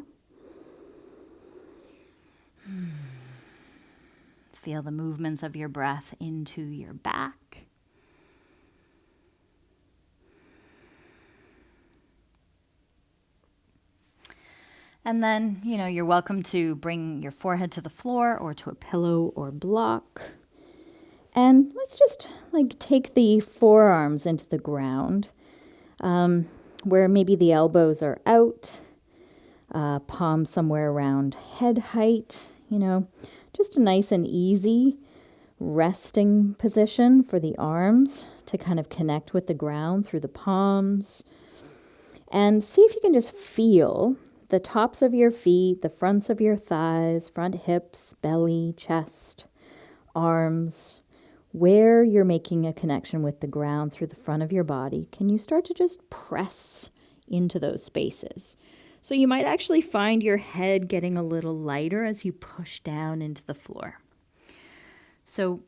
Feel the movements of your breath into your back. And then, you're welcome to bring your forehead to the floor or to a pillow or block. And let's just take the forearms into the ground, where maybe the elbows are out, palms somewhere around head height. just a nice and easy resting position for the arms to kind of connect with the ground through the palms. And see if you can just feel the tops of your feet, the fronts of your thighs, front hips, belly, chest, arms, where you're making a connection with the ground through the front of your body. Can you start to just press into those spaces? So you might actually find your head getting a little lighter as you push down into the floor. So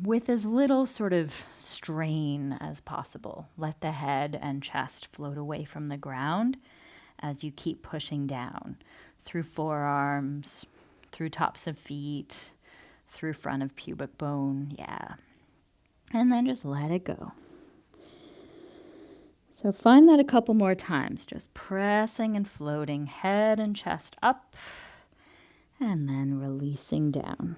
with as little sort of strain as possible, let the head and chest float away from the ground as you keep pushing down through forearms, through tops of feet, through front of pubic bone. Yeah. And then just let it go. So find that a couple more times, just pressing and floating, head and chest up, and then releasing down.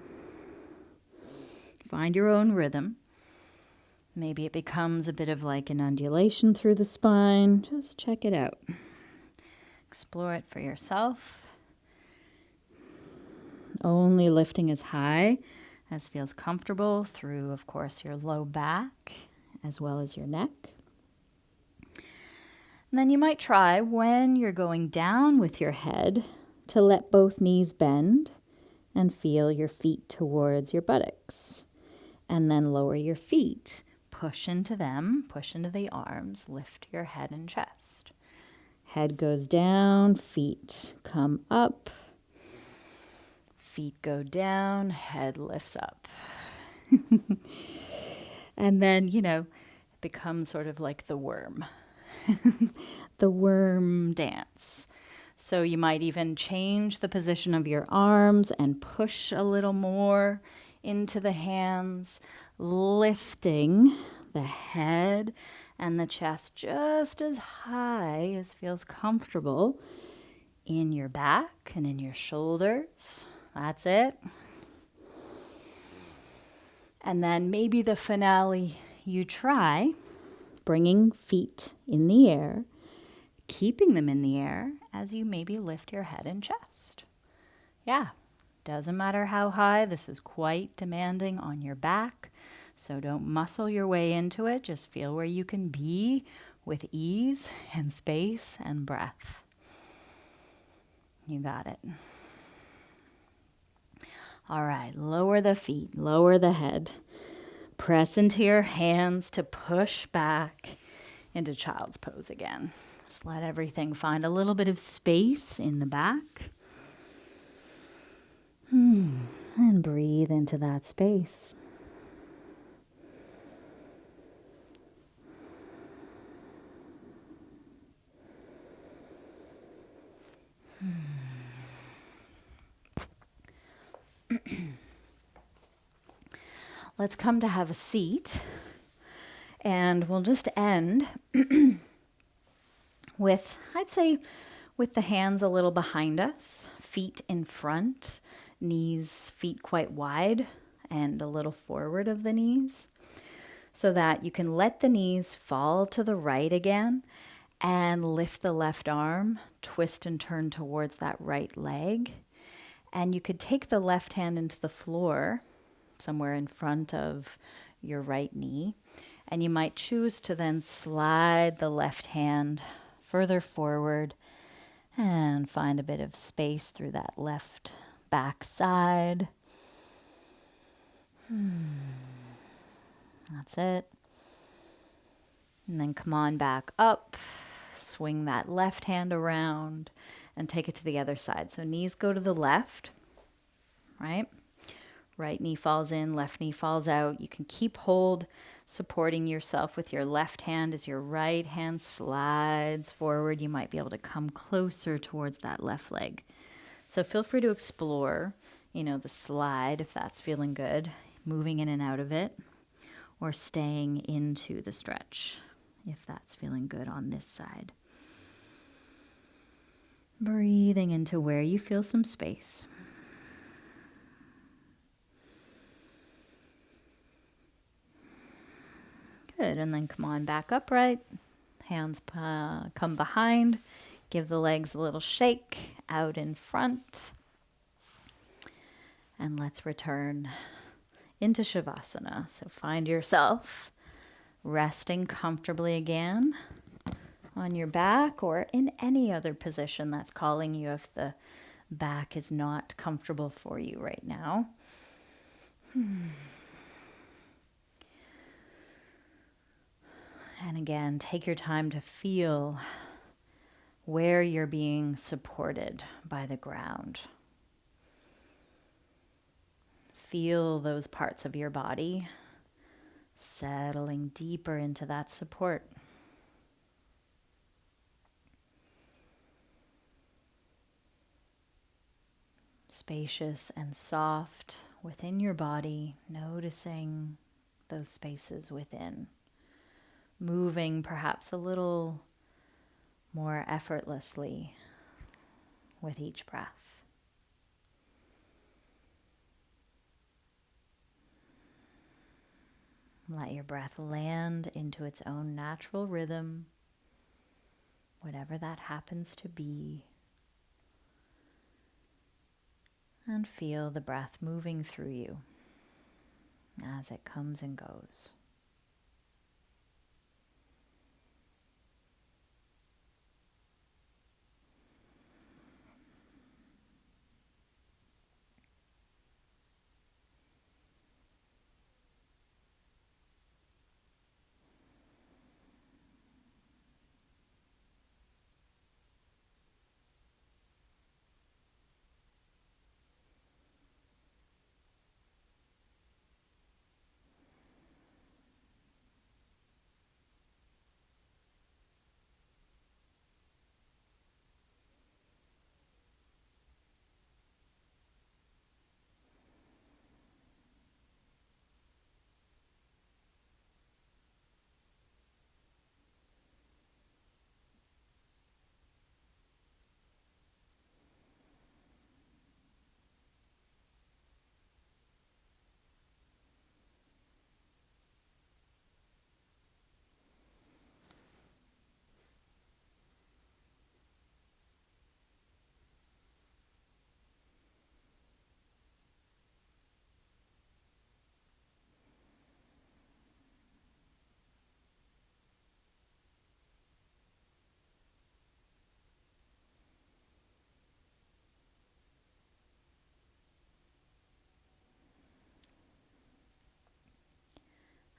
Find your own rhythm. Maybe it becomes a bit of like an undulation through the spine. Just check it out. Explore it for yourself. Only lifting as high as feels comfortable through, of course, your low back as well as your neck. And then you might try, when you're going down with your head, to let both knees bend and feel your feet towards your buttocks. And then lower your feet. Push into them, push into the arms, lift your head and chest. Head goes down, feet come up. Feet go down, head lifts up. And then, it becomes sort of like the worm. The worm dance. So you might even change the position of your arms and push a little more into the hands, lifting the head and the chest just as high as feels comfortable in your back and in your shoulders. That's it. And then maybe the finale, you try bringing feet in the air, keeping them in the air as you maybe lift your head and chest. Yeah, doesn't matter how high. This is quite demanding on your back, so don't muscle your way into it. Just feel where you can be with ease and space and breath. You got it. All right, lower the feet, lower the head. Press into your hands to push back into child's pose again. Just let everything find a little bit of space in the back. And breathe into that space. Let's come to have a seat, and we'll just end with, I'd say, with the hands a little behind us, feet in front, knees, feet quite wide and a little forward of the knees, so that you can let the knees fall to the right again and lift the left arm, twist and turn towards that right leg. And you could take the left hand into the floor somewhere in front of your right knee, and you might choose to then slide the left hand further forward and find a bit of space through that left back side. That's it. And then come on back up, swing that left hand around and take it to the other side. So knees go to the left, right? Right knee falls in, left knee falls out. You can keep hold, supporting yourself with your left hand as your right hand slides forward. You might be able to come closer towards that left leg. So feel free to explore, the slide if that's feeling good, moving in and out of it, or staying into the stretch if that's feeling good on this side. Breathing into where you feel some space. Good, and then come on back upright. Hands come behind. Give the legs a little shake out in front. And let's return into Shavasana. So find yourself resting comfortably again on your back or in any other position that's calling you if the back is not comfortable for you right now. And again, take your time to feel where you're being supported by the ground. Feel those parts of your body settling deeper into that support. Spacious and soft within your body, noticing those spaces within. Moving perhaps a little more effortlessly with each breath. Let your breath land into its own natural rhythm, whatever that happens to be. And feel the breath moving through you as it comes and goes.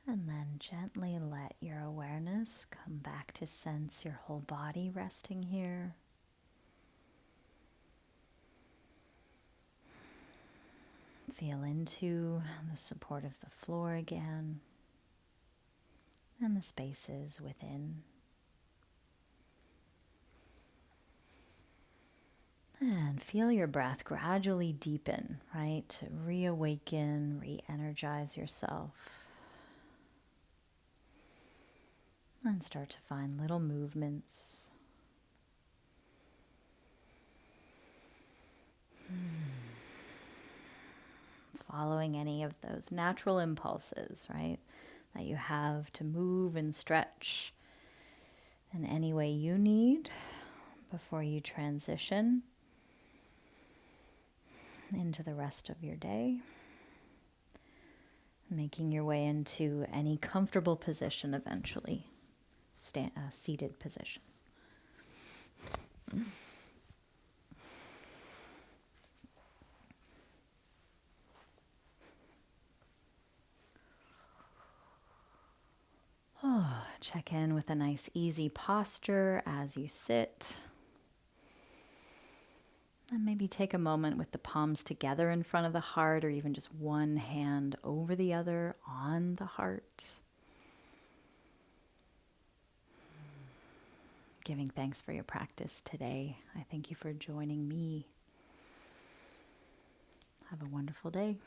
And then gently let your awareness come back to sense your whole body resting here. Feel into the support of the floor again and the spaces within. And feel your breath gradually deepen, right? To reawaken, re-energize yourself. And start to find little movements. Following any of those natural impulses, right? That you have to move and stretch in any way you need before you transition into the rest of your day. Making your way into any comfortable position eventually. Seated position. Check in with a nice easy posture as you sit. And maybe take a moment with the palms together in front of the heart, or even just one hand over the other on the heart. Giving thanks for your practice today. I thank you for joining me. Have a wonderful day.